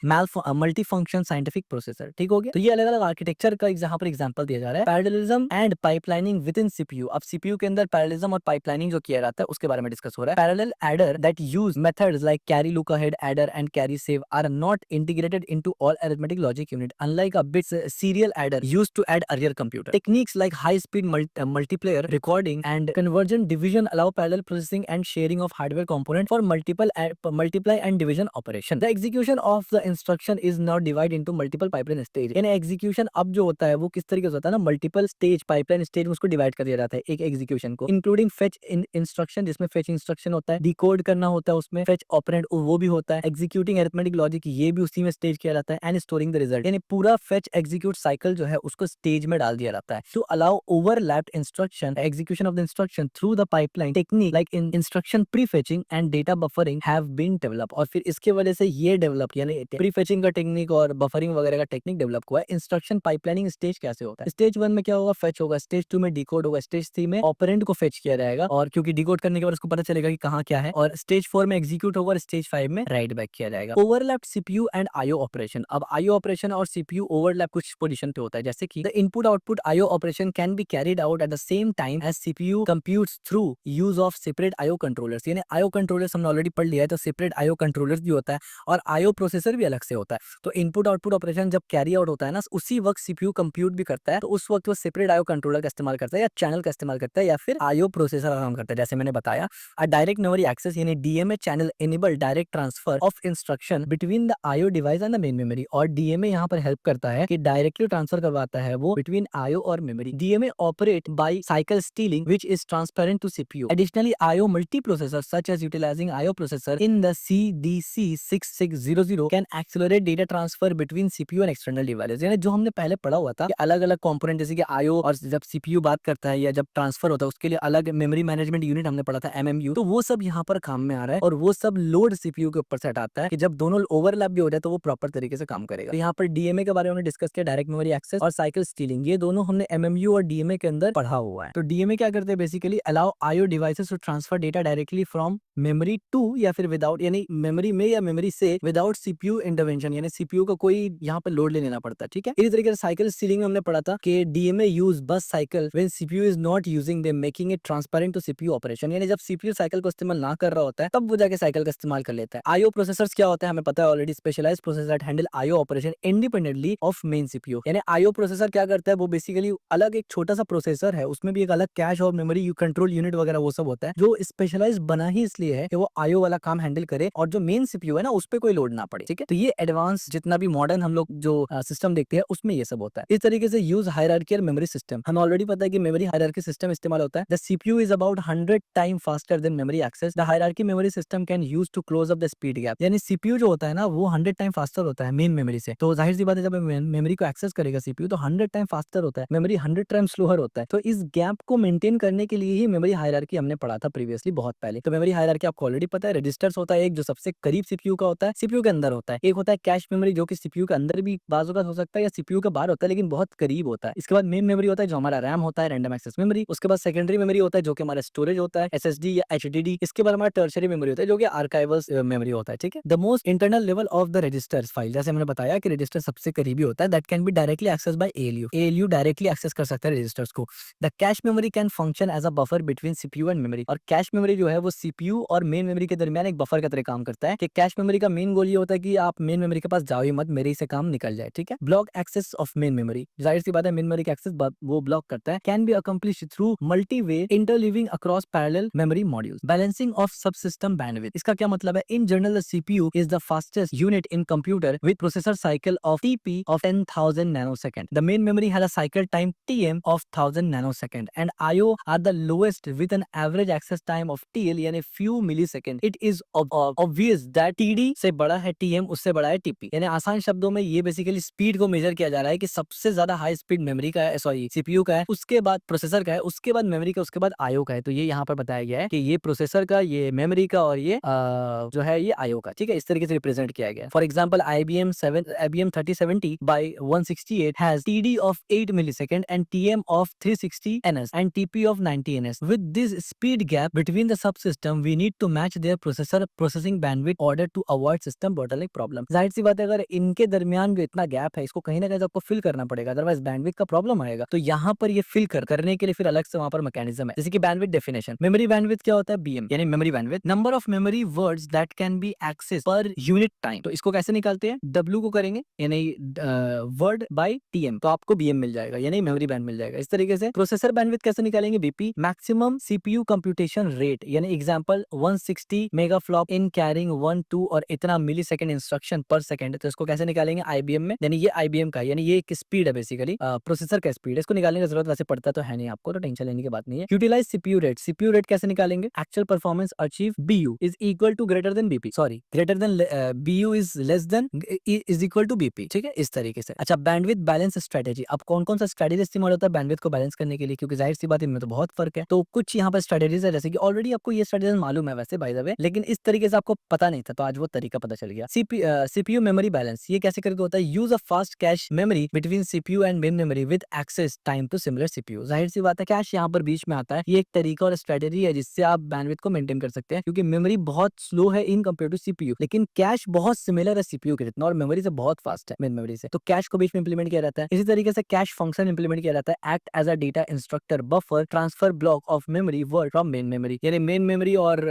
multi function scientific processor, ठीक हो गया। तो ये अलग अलग आर्किटेक्चर का यहाँ पर एग्जांपल दिया जा रहा है। Parallelism and pipelining with in CPU. अब सीपीयू के अंदर पैरेललिज्म और पाइपलाइनिंग जो किया जाता है उसके बारे में डिस्कस हो रहा है। Parallel adder that use methods like carry look ahead adder and carry save are not integrated into all arithmetic logic unit unlike a bits serial adder used to add earlier computer. Techniques like high-speed multiplayer recording and convergent division allow parallel processing and sharing of hardware component for multiply and division operation. The execution of the instruction is now divided into multiple pipeline stage. यानी execution अब जो होता है वो किस तरीके से होता है ना, multiple stage pipeline stage में उसको divide कर दिया जाता है एक execution को, including fetch instruction जिसमें fetch instruction होता है, decode करना होता है उसमें, fetch operand वो भी होता है, executing arithmetic logic ये भी उसी में stage किया जाता है, and storing the result। यानी पूरा fetch execute cycle जो है उसको stage में डाल दिया जाता है to allow overlapped instruction execution of the instruction through the pipeline technique like in instruction prefetching and data buffering have been developed। और फिर इसके वजह से ये डेवलप यानी प्रीफेचिंग का टेक्निक और बफरिंग वगैरह का टेक्निक डेवलप हुआ है। इंस्ट्रक्शन पाइपलाइनिंग स्टेज कैसे होता है? स्टेज 1 में क्या होगा, फेच होगा, स्टेज 2 में डिकोड होगा, स्टेज 3 में ऑपरेंड को फेच किया जाएगा और क्योंकि डिकोड करने के बाद उसको पता चलेगा कि कहाँ क्या है, और स्टेज 4 में एग्जीक्यूट होगा और स्टेज 5 में राइट बैक किया जाएगा। Overlapped CPU and IO operation. अब आईओ ऑपरेशन और सीपीयू ओवरलैप कुछ पोजीशन पे होता है, जैसे कि the input output IO operation can be carried out at the same time as CPU computes through use of separate IO controllers. यानी आईओ कंट्रोलर्स हमने ऑलरेडी पढ़ लिया है, तो सेपरेट आईओ कंट्रोलर्स भी होता है और आईओ प्रोसेसर भी अलग से होता है। तो इनपुट आउटपुट ऑपरेशन जब कैरी आउट होता है ना, उसी वक्त सीपीयू कंप्यूट भी करता है, तो उस वक्त वो सेपरेट आईओ कंट्रोलर का इस्तेमाल करता है या चैनल का इस्तेमाल करता है या फिर आईओ प्रोसेसर का काम करता है। जैसे मैंने बताया डायरेक्ट मेमोरी एक्सेस यानी DMA channel enable direct transfer of instruction between the IO device and the main memory. और डीएमए यहाँ पर हेल्प करता है कि डायरेक्टली ट्रांसफर करवाता है वो बिटवीन आईओ और memory. DMA operate by cycle stealing which is transparent to CPU. Additionally, IO multiprocessors such as utilizing IO processor in the CDC6600 can accelerate data transfer between CPU and external devices. यानी जो हमने पहले पढ़ा हुआ था कि अलग-अलग कंपोनेंट जैसे कि IO और जब CPU बात करता है या जब ट्रांसफर होता है उसके लिए अलग मेमोरी मैनेजमेंट यूनिट हमने पढ़ा था MMU, तो वो सब यहाँ पर काम में आ रहा है और वो सब लोड CPU के ऊपर सेट आता है कि जब दोनों ओवरलैप भी हो जाए तो वो प्रॉपर तरीके से काम करेगा। तो यहाँ पर DMA के बारे में हमने डिस्कस किया, डायरेक्ट मेमोरी एक्सेस और साइकिल स्टीलिंग, ये दोनों हमने MMU और DMA के अंदर पढ़ा हुआ है। तो DMA क्या करते हैं basically, allow IO devices to transfer data directly from memory to या फिर विदाउट, यानी मेमोरी में या मेमोरी से विदाउट CPU इंटरवेंशन, यानी CPU का कोई यहाँ पर लोड ले लेना पड़ता है। ठीक है, इसी तरीके से साइकिल स्टीलिंग में हमने पढ़ा था कि DMA use bus cycle when CPU is not using them making it transparent to CPU operation, यानी जब CPU साइकिल को इस्तेमाल ना कर रहा होता है तब वो जाके साइकिल का इस्तेमाल कर लेता है। IO प्रोसेसर्स क्या होता है हमें पता है already, specialised processor that handle IO operation independently of main CPU। यानी IO प्रोसेसर क्या करता है, वो बेसिकली अलग एक छोटा सा प्रोसेसर है, उसमें भी एक अलग कैश और मेमोरी कंट्रोल यूनिट वगैरह वो सब होता है, जो स्पेशलाइज बना ही इसलिए है कि वो IO वाला काम हैंडल करे और जो मेन CPU है ना उस पे कोई लोड ना पड़े। ठीक है, तो ये एडवांस जितना भी मॉडर्न हम लोग जो सिस्टम देखते हैं उसमें ये सब होता है। इस तरीके से यूज हायरार्कियल मेमोरी सिस्टम, हमें ऑलरेडी पता है कि मेमोरी हायरार्की सिस्टम इस्तेमाल होता है। The CPU is about 100 time faster than memory access. The hierarchy memory system can use to close up the speed gap, यानी CPU जो होता है ना वो 100 टाइम फास्टर होता है मेन मेमोरी से। तो जाहिर सी बात है जब मेमोरी को एक्सेस करेगा CPU तो 100 टाइम फास्टर होता है, मेमोरी 100 टाइम स्लोअर होता है। तो इस गैप को मेंटेन करने के लिए ही मेमोरी हायरार्की हमने पढ़ा था प्रीवियसली बहुत पहले। तो मेमोरी हायरार्की आपको ऑलरेडी पता है, रजिस्टर्स होता है एक जो सबसे करीब CPU का होता है, CPU के अंदर होता है। एक होता है कैश मेमोरी जो कि CPU के अंदर भी बाजू का हो सकता है या CPU के बाहर होता है लेकिन बहुत करीब होता है। इसके बाद मेन मेमोरी होता है जो हमारा रैम होता है, रैंडम एक्सेस मेमोरी। उसके बाद सेकेंडरी मेमोरी होता है जो कि हमारा स्टोरेज होता है, SSD या HDD। इसके बाद हमारा टर्शियरी मेमोरी होता है जो कि आर्काइवल मेमोरी होता है। ठीक है, the most internal level of the registers file, जैसे हमने बताया कि रजिस्टर सबसे करीबी होता है, that can be directly access by ALU directly access कर सकता है रजिस्टर्स को। The cache memory can function as a buffer between CPU and memory, और कैश मेमोरी जो है वो CPU और मेन मेमोरी के दरमियान एक बफर का तरह काम करता है कि कैश मेमोरी का मेन गोल ये होता है कि आप मेन मेमोरी के पास जाओ ही मत, मेरे से काम निकल जाए। ठीक है, block access of main memory, जाहिर सी बात है मेन मेमोरी का एक्सेस वो ब्लॉक करता है। Can be accomplish through multiway interleaving across parallel memory modules. Balancing of subsystem bandwidth, इसका क्या मतलब है, in general the CPU is the fastest unit in computer with processor cycle of TP of 10,000 nanosecond. The main memory has a cycle time TM of 1000 nanosecond and IO are the lowest with an average access time of TL यानी few millisecond. It is obvious that TD से बड़ा है TM, उससे बड़ा है TP। यानी आसान शब्दों में ये बेसिकली स्पीड को मेजर किया जा रहा है कि सबसे ज्यादा हाई स्पीड मेमोरी का है, सॉरी CPU का है, उसके बाद प्रोसेसर का है, उसके बाद मेमोरी का, उसके बाद IO का है। तो ये यहाँ पर बताया गया है कि ये प्रोसेसर का, ये मेमोरी का और ये जो है ये IO का। ठीक है, इस तरीके से रिप्रेजेंट किया गया है। For example IBM 3070 by 168 has TD of 8 millisecond and TM of 360 ns and TP of 90 ns. With this speed gap between the subsystem, we need to match their processor processing bandwidth order to avoid system bottleneck problem. जाहिर सी बात है अगर इनके दरमियान जो इतना गैप है इसको कहीं ना कहीं आपको फिल करना पड़ेगा, अदरवाइज बैंडविड्थ का प्रॉब्लम आएगा। तो यहाँ पर ये फिल करने के लिए फिर अलग से वहां पर मैकेनिज्म है, जैसे कि बैंडविड्थ डेफिनेशन। मेमोरी बैंडविड्थ क्या होता है, BM यानी memory bandwidth, number of memory words that can be access per unit time. तो इसको कैसे निकालते हैं, W को करेंगे यानी वर्ड बाय TM, तो आपको BM मिल जाएगा यानी मेमोरी बैंड मिल जाएगा। इस तरीके से प्रोसेसर बैंडविड्थ कैसे निकालेंगे, BP maximum CPU computation rate, यानी एग्जांपल 160 मेगाफ्लॉप इन कैरिंग 1 2 और इतना मिलीसेकंड इंस्ट्रक्शन पर सेकंड। तो इसको कैसे निकालेंगे, IBM में, यानी ये IBM का यानी ये एक स्पीड है बेसिकली प्रोसेसर का स्पीड है। इसको निकालने की जरूरत वैसे पड़ता तो है नहीं आपको, तो टेंशन लेने की बात नहीं है। यूटिलाइज CPU रेट कैसे निकालेंगे, actual performance achieve BU is equal to greater than BP, sorry greater than BU is less than is equal to BP। ठीक है, इस तरीके से। अच्छा, बैंडविड्थ बैलेंस स्ट्रेटेजी, अब कौन कौन सा स्ट्रेटेजी इस्तेमाल होता है बैंडविड्थ को बैलेंस करने के लिए, क्योंकि जाहिर सी बात है इनमें तो बहुत फर्क है। तो कुछ यहाँ पर स्ट्रेटेजीज है, जैसे कि ऑलरेडी आपको ये स्ट्रेटेजी मालूम है वैसे बाय द वे, लेकिन इस तरीके से आपको पता नहीं था, तो आज वो तरीका पता चल गया। CPU मेमोरी बैलेंस, ये कैसे करके होता है, use a fast cache memory between CPU and main memory with access time to similar CPU। जाहिर सी बात है कैश यहाँ पर बीच में आता है, ये एक तरीका और स्ट्रेटेजी है जिससे आप बैंडविड्थ को मेंटेन कर सकते हैं, क्योंकि मेमोरी बहुत स्लो है इन कंपेयर टू CPU, लेकिन कैश बहुत सिमिलर है CPU के जितना और मेमोरी से बहुत फास्ट है मेन मेमोरी से, तो कैश को बीच में इंप्लीमेंट किया जाता है। इसी तरीके से कैश फंक्शन इंप्लीमेंट किया जाता है, act as a data instructor buffer transfer block of memory word from main memory, यानी मेन मेमोरी और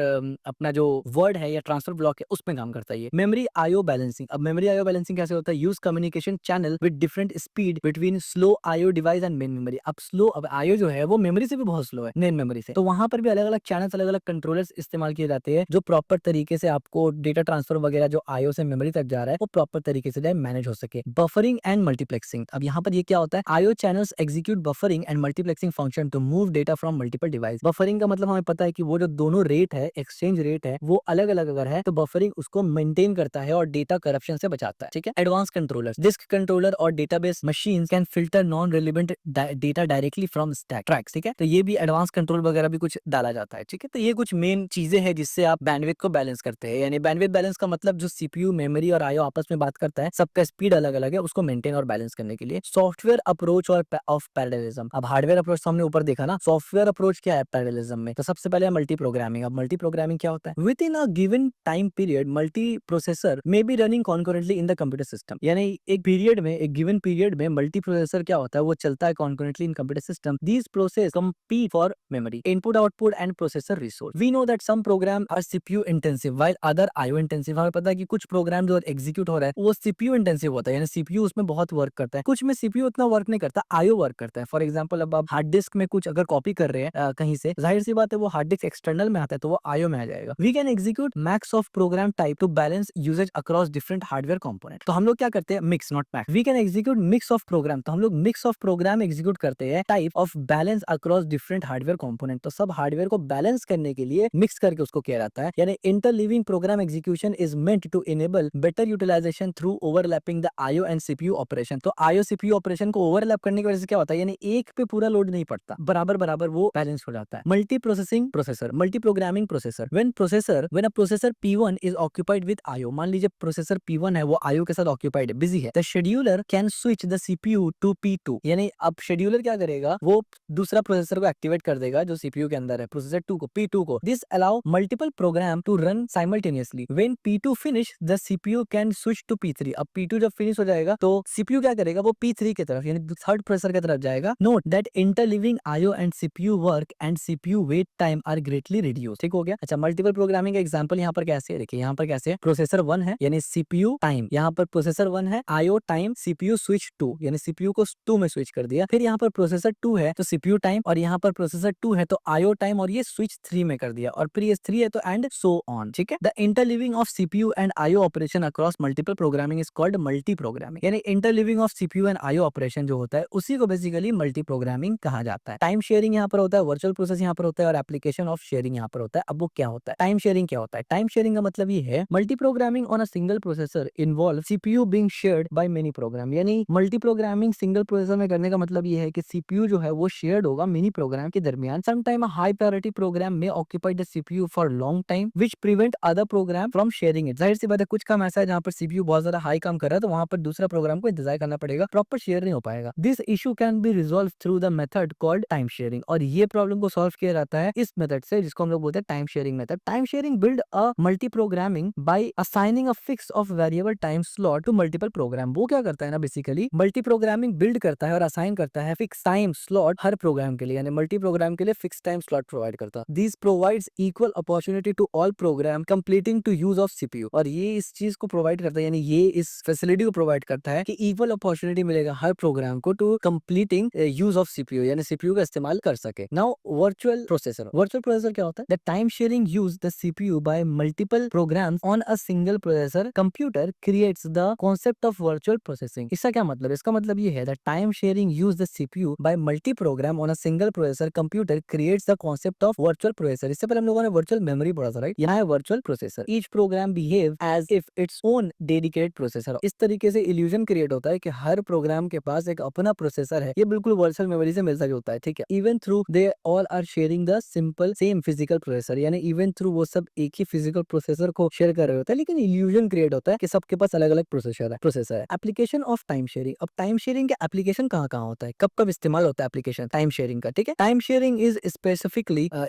अपना जो वर्ड है या ट्रांसफर ब्लॉक है उसमें काम करता है। मेमोरी IO बैलेंसिंग, अब मेमोरी IO बैलेंसिंग कैसे होता है, use communication channel with different speed between slow IO device and main memory. अब स्लो, अब IO जो है वो मेमोरी से भी बहुत स्लो है मेन मेमोरी से, तो वहां पर भी अलग अलग चैनल्स, अलग अलग कंट्रोलर्स इस्तेमाल किए जाते हैं जो प्रॉपर तरीके से आपको डेटा ट्रांसफर वगैरह जो IO से मेमोरी तक जा रहा है वो प्रॉपर तरीके से मैनेज हो सके। बफरिंग एंड मल्टीप्लेक्सिंग, अब यहाँ पर ये क्या होता है, IO channels execute buffering and multiplexing function to move data from multiple device. Buffering का मतलब हमें पता है कि वो जो दोनों रेट है, एक्सचेंज रेट है, वो अलग अलग अगर है तो बफरिंग उसको मेंटेन करता है और डेटा करप्शन से बचाता है। ठीक है। एडवांस कंट्रोलर, डिस्क कंट्रोलर और database machine can filter non relevant data directly from stack tracks. ठीक है। तो ये भी एडवांस कंट्रोल वगैरह भी कुछ डाला जाता है। ठीक है। तो ये कुछ मेन चीजें हैं जिससे आप बैंडविड्थ को बैलेंस करते हैं। यानी बैंडविड्थ बैलेंस का मतलब जो सीपीयू, मेमोरी और आईओ आपस में बात करता है, सबका स्पीड अलग अलग है, उसको मेंटेन और बैलेंस करने के लिए सॉफ्टवेयर अप्रोच और ऑफ पैरेललिज्म। अब हार्डवेयर अप्रोच तो हमने ऊपर देखा ना, सॉफ्टवेयर अप्रोच क्या है पैरेललिज्म में? तो सबसे पहले मल्टी प्रोग्रामिंग। अब मल्टी प्रोग्रामिंग क्या होता है? With in a given time period multi processor may be running concurrently in the computer system. यानी एक पीरियड में, एक गिवन पीरियड में मल्टी प्रोसेसर क्या होता है? वो चलता है concurrently in computer system. These process compete for memory, input, output and processor resource. We know that some program are CPU intensive while other IO intensive. हमें पता है कि कुछ प्रोग्राम जो एग्जीक्यूट हो रहा है वो CPU इंटेंसिव होता है, यानी CPU उसमें बहुत वर्क करता है। कुछ में CPU उतना वर्क नहीं करता, IO वर्क करता है। फॉर एग्जांपल अब आप हार्ड डिस्क में कुछ अगर कॉपी कर रहे हैं कहीं से, जाहिर सी बात है वो हार्ड डिस्क एक्सटर्नल में आता है तो वो IO में आ जाएगा। We can execute max of program type to balance usages across different hardware component. तो हम लोग क्या करते हैं? Mix, not max. We can execute mix of program, तो हम लोग मिक्स ऑफ प्रोग्राम एग्जीक्यूट करते हैं type of balance across different hardware component. तो सब हार्डवेयर को बैलेंस करने के लिए मिक्स करके उसको किया जाता है। यानी interleaving program execution is meant to enable better utilisation through overlapping the IO and CPU operation. तो आईओ सीपीयू ऑपरेशन को ओवरलैप करने की वजह से क्या होता है? यानी एक पे पूरा लोड नहीं पड़ता, बराबर बराबर वो बैलेंस हो जाता है। Multi processing processor, multi programming processor. When a processor P1 is occupied with IO, मान लीजिए प्रोसेसर P1 है, वो आईओ के साथ ऑक्यूपाइड है, बिजी है, the scheduler can switch the CPU to P2। यानी अब शेड्यूलर क्या करेगा? वो दूसरा प्रोसेसर को एक्टिवेट कर देगा जो सीपीयू के अंदर है, प्रोसेसर 2 को, P2 को। This allow multiple program to run simultaneously. When P2 finish the CPU can switch to P3। अब P2 जब फिनिश हो जाएगा तो सीपीयू क्या करेगा? वो P3 की तरफ, यानी थर्ड प्रोसेसर की तरफ जाएगा। Note that interleaving IO and CPU work and CPU wait time are greatly reduce. ठीक हो गया। अच्छा, मल्टीपल प्रोग्रामिंग का एग्जांपल यहाँ पर कैसे है? देखिए यहाँ पर कैसे है, प्रोसेसर 1 है यानी सीपीयू टाइम, यहाँ पर प्रोसेसर 1 है, आईओ टाइम, सीपीयू स्विच 2 यानी सीपीयू को 2 में स्विच कर दिया। फिर यहाँ पर प्रोसेसर 2 है तो सीपीयू टाइम, और यहाँ पर प्रोसेसर 2 है तो आईओ टाइम, और ये स्विच 3 में कर दिया, और फिर ये 3 है तो एंड सो ऑन। ठीक है। The interleaving of CPU and IO operation across multiple programming is called multi programming. यानी interleaving of CPU and IO operation जो होता है उसी को बेसिकली मल्टी प्रोग्रामिंग कहा जाता है। टाइम शेयरिंग यहाँ पर होता है, वर्चुअल प्रोसेस यहाँ पर होता है, और एप्लीकेशन ऑफ शेयरिंग यहाँ पर होता है। अब वो क्या होता है? टाइम शेयरिंग क्या होता है? टाइम शेयरिंग का मतलब ये है multiprogramming on a single processor involve CPU being shared by many program. यानी मल्टी प्रोग्रामिंग सिंगल प्रोसेसर में करने का मतलब ये है कि सीपीयू जो है वो शेयर्ड होगा मिनी प्रोग्राम के दरमियान। Sometime a high priority program may occupy the CPU for long time which prevent other program from sharing it. जाहिर सी बात है कुछ काम ऐसा है जहां पर सीपीयू बहुत ज्यादा हाई काम कर रहा है तो वहां पर दूसरा प्रोग्राम को इंतजार करना पड़ेगा, प्रॉपर शेयर नहीं हो पाएगा। This issue can be resolve through the method called time sharing, और ये प्रॉब्लम को सॉल्व किया जाता है इस मेथड से जिसको हम लोग बोलते हैं time sharing method. Time sharing build a multiprogramming by assigning a fix of variable time slot to multiple program. वो क्या करता है ना, बेसिकली मल्टी प्रोग्रामिंग बिल्ड करता है और असाइन करता है फिक्स टाइम स्लॉट हर प्रोग्राम के लिए, यानी मल्टी प्रोग्राम के लिए फिक्स टाइम स्लॉट प्रोवाइड करता है। This provides equal opportunity to all program completing to use of CPU, और ये इस चीज को प्रोवाइड करता है, यानी ये इस फैसिलिटी को प्रोवाइड करता है कि इक्वल अपॉर्चुनिटी मिलेगा हर प्रोग्राम को to completing use of CPU, यानी सीपीयू का इस्तेमाल कर सके। नाउ वर्चुअल प्रोसेसर क्या होता है? The time sharing use the CPU by multiple programs on a single processor computer creates the concept of virtual processing. इसका क्या मतलब है? इसका मतलब ये है the time sharing use the CPU by multi program on a single processor computer creates the concept of virtual processor. इससे पहले हम लोगों ने वर्चुअल मेमोरी पढ़ा था, राइट? यहाँ है virtual processor. Each program behave as if its own dedicated processor. इस तरीके से इल्यूजन क्रिएट होता है कि हर प्रोग्राम के पास एक अपना प्रोसेसर है, ये बिल्कुल वर्चुअल मेमोरी से मिलता जुलता है। ठीक है। Even through they all are sharing the simple same physical processor, यानी इवन थ्रू वो सब एक ही फिजिकल प्रोसेसर को शेयर कर रहे होते हैं, लेकिन इल्यूजन क्रिएट होता है कि सबके पास अलग अलग प्रोसेसर है। Application of time sharing. अब टाइम शेयरिंग का एप्लीकेशन कहाँ कहाँ होता है, कब कब इस्तेमाल होता है एप्लीकेशन टाइम शेयरिंग का? ठीक है। Time sharing is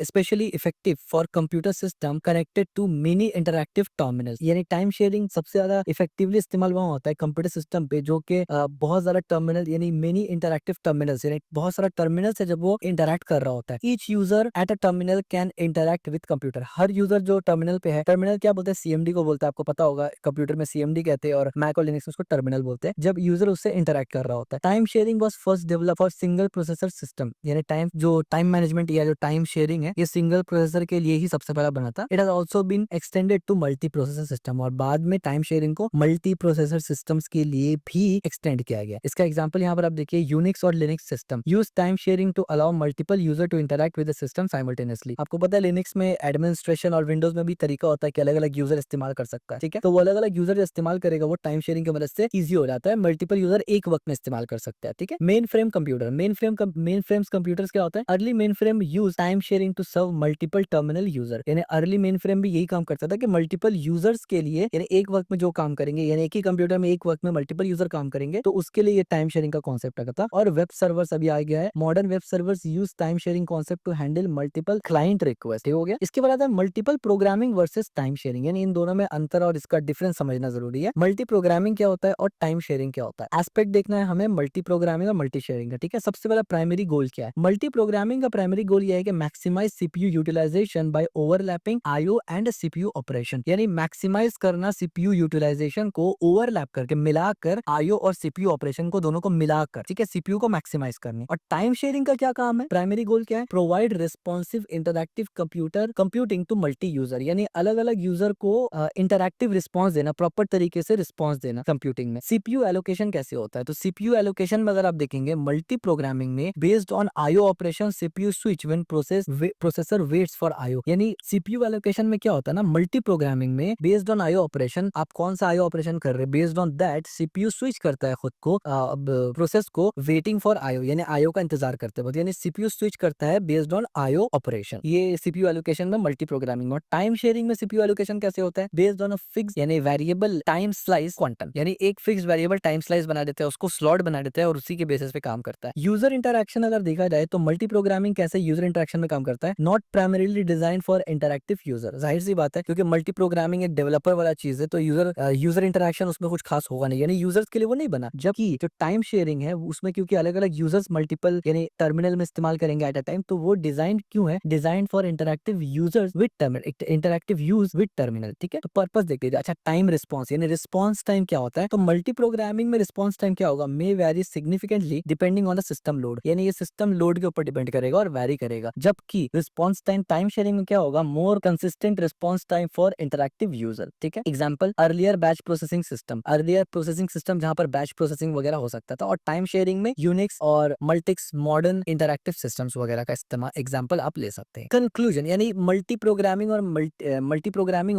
specially effective for computer system connected to many interactive terminals. यानी टाइम शेयरिंग सबसे ज्यादा इफेक्टिवली इस्तेमाल वहाँ होता है कंप्यूटर सिस्टम पे जो कि बहुत ज्यादा टर्मिनल यानी मेनी इंटरएक्टिव टर्मिनल्स, यानी बहुत सारा टर्मिनल से जब वो इंटरैक्ट कर रहा होता है। Each user at a terminal can interact with computer. Her user जो टर्मिनल पे है, टर्मिनल क्या बोलते हैं? सीएमडी को बोलता है, आपको पता होगा कंप्यूटर में सीएमडी कहते हैं और मैक और लिनक्स में उसको टर्मिनल बोलते हैं, जब यूजर उससे इंटरैक्ट कर रहा होता है। Time sharing was first develop for single processor system, यानी टाइम मैनेजमेंट या जो टाइम शेयरिंग है ये सिंगल प्रोसेसर के लिए ही सबसे पहला बना था। It has also been extended to multi processor system, और बाद में टाइम शेयरिंग को मल्टी प्रोसेसर सिस्टम्स के लिए भी एक्सटेंड किया गया। इसका एग्जांपल यहाँ पर आप देखिए, यूनिक्स और Linux system use time sharing to allow multiple user to interact with the system simultaneously. आपको पता है लिनक्स में एडमिनिस्ट्रेशन और विंडोज में भी तरीका होता है कि अलग-अलग यूजर इस्तेमाल कर सकता है, ठीक है? तो वो अलग-अलग यूजर इस्तेमाल करेगा, वो टाइम शेयरिंग की मदद से ईज़ी हो जाता है, मल्टीपल यूजर एक वक्त में इस्तेमाल कर सकते हैं, ठीक है? मेन फ्रेम्स कंप्यूटर्स क्या होता है? Early mainframe use time sharing to serve multiple terminal user, यानी अर्ली मेन फ्रेम भी यही काम करता था कि मल्टीपल यूजर्स के लिए, यानी एक वक्त में जो काम करेंगे, यानी एक ही कंप्यूटर में एक वक्त में मल्टीपल यूजर काम करेंगे, तो उसके लिए ये टाइम शेयरिंग का कॉन्सेप्ट लगा था। और वेब सर्वर्स अभी आ गया है, modern web servers use time sharing concept to handle multiple client request. हो गया। इसके बाद आता है multiple programming versus time sharing, यानी इन दोनों में अंतर और इसका डिफरेंस समझना जरूरी है। मल्टी प्रोग्रामिंग क्या होता है और टाइम शेयरिंग क्या होता है, एस्पेक्ट देखना है हमें मल्टी प्रोग्रामिंग और मल्टी शेयरिंग का, ठीक है? सबसे पहला प्राइमरी गोल क्या है? मल्टी प्रोग्रामिंग का प्राइमरी गोल यह है कि maximise CPU utilisation by overlapping IO and CPU operation, यानी मैक्सिमाइज करना सीपीयू यूटिलाइजेशन को ओवरलैप करके मिलाकर आईओ और सीपीयू ऑपरेशन को दोनों को मिलाकर, ठीक है, सीपीयू को मैक्सिमाइज करनी। और टाइम शेयरिंग का क्या काम है? प्राइमरी गोल क्या है? Provide responsive interactive computer computing to multi user, यानी अलग अलग यूजर को इंटरैक्टिव रिस्पॉन्स देना, प्रॉपर तरीके से रिस्पॉन्स देना कंप्यूटिंग में। सीपीयू एलोकेशन कैसे होता है? तो सीपीयू एलोकेशन में अगर आप देखेंगे मल्टी प्रोग्रामिंग में based on IO operation CPU switch when processor waits for IO, यानी सीपीयू एलोकेशन में क्या होता है ना, मल्टी प्रोग्रामिंग में बेस्ड ऑन आईओ ऑपरेशन, आप कौन सा आईओ ऑपरेशन कर रहे हैं, based on that CPU switch करता है खुद को प्रोसेस को वेटिंग फॉर आईओ, यानी आईओ का इंतजार करते वक्त, यानी सीपीयू स्विच करता है बेस्ड ऑन आईओ ऑपरेशन। ये सीपीयू एलोकेशन में मल्टी प्रोग्रामिंग। और टाइम शेयरिंग में सीपीयू एलोकेशन कैसे होता है? बेस्ड ऑन अ फिक्स यानी वेरिएबल टाइम स्लाइस क्वांटम, यानी एक फिक्स वेरिएबल टाइम स्लाइस बना देते हैं, उसको स्लॉट बना देते हैं और उसी के बेसिस पे काम करता है। यूजर इंटरैक्शन अगर देखा जाए तो मल्टी प्रोग्रामिंग कैसे यूजर इंटरैक्शन में काम करता है? Not primarily design for interactive user, जाहिर सी बात है क्योंकि मल्टी प्रोग्रामिंग एक डेवलपर वाला चीज है, तो यूजर इंटरैक्शन उसमें कुछ खास होगा नहीं, यानी यूजर्स के लिए वो नहीं बना। जबकि जो टाइम शेयरिंग है उसमें क्योंकि अलग अलग यूजर्स मल्टीपल यानी टर्मिनल में इस्तेमाल करेंगे एट अ टाइम, तो वो डिजाइन क्यों है? Design for interactive users with terminal, interactive use with terminal, ठीक है? तो पर्पस देख लीजिए। अच्छा, टाइम रिस्पॉन्स यानी रिस्पॉन्स टाइम क्या होता है? तो मल्टी प्रोग्रामिंग में रिस्पॉन्स टाइम क्या होगा? May vary significantly depending on the system load, यानी ये सिस्टम लोड के ऊपर डिपेंड करेगा और वेरी करेगा। जबकि रिस्पॉन्स टाइम टाइम शेयरिंग में क्या होगा? More consistent response time for interactive user, ठीक है? Example earlier batch processing system, earlier processing system जहां पर बैच प्रोसेसिंग वगैरह हो सकता था, और टाइम शेयरिंग में यूनिक्स और मल्टिक्स मॉडर्न इंटरैक्टिव सिस्टम्स वगैरह का इस्तेमाल एग्जांपल आप ले सकते हैं। कंक्लूजन यानी मल्टी प्रोग्रामिंग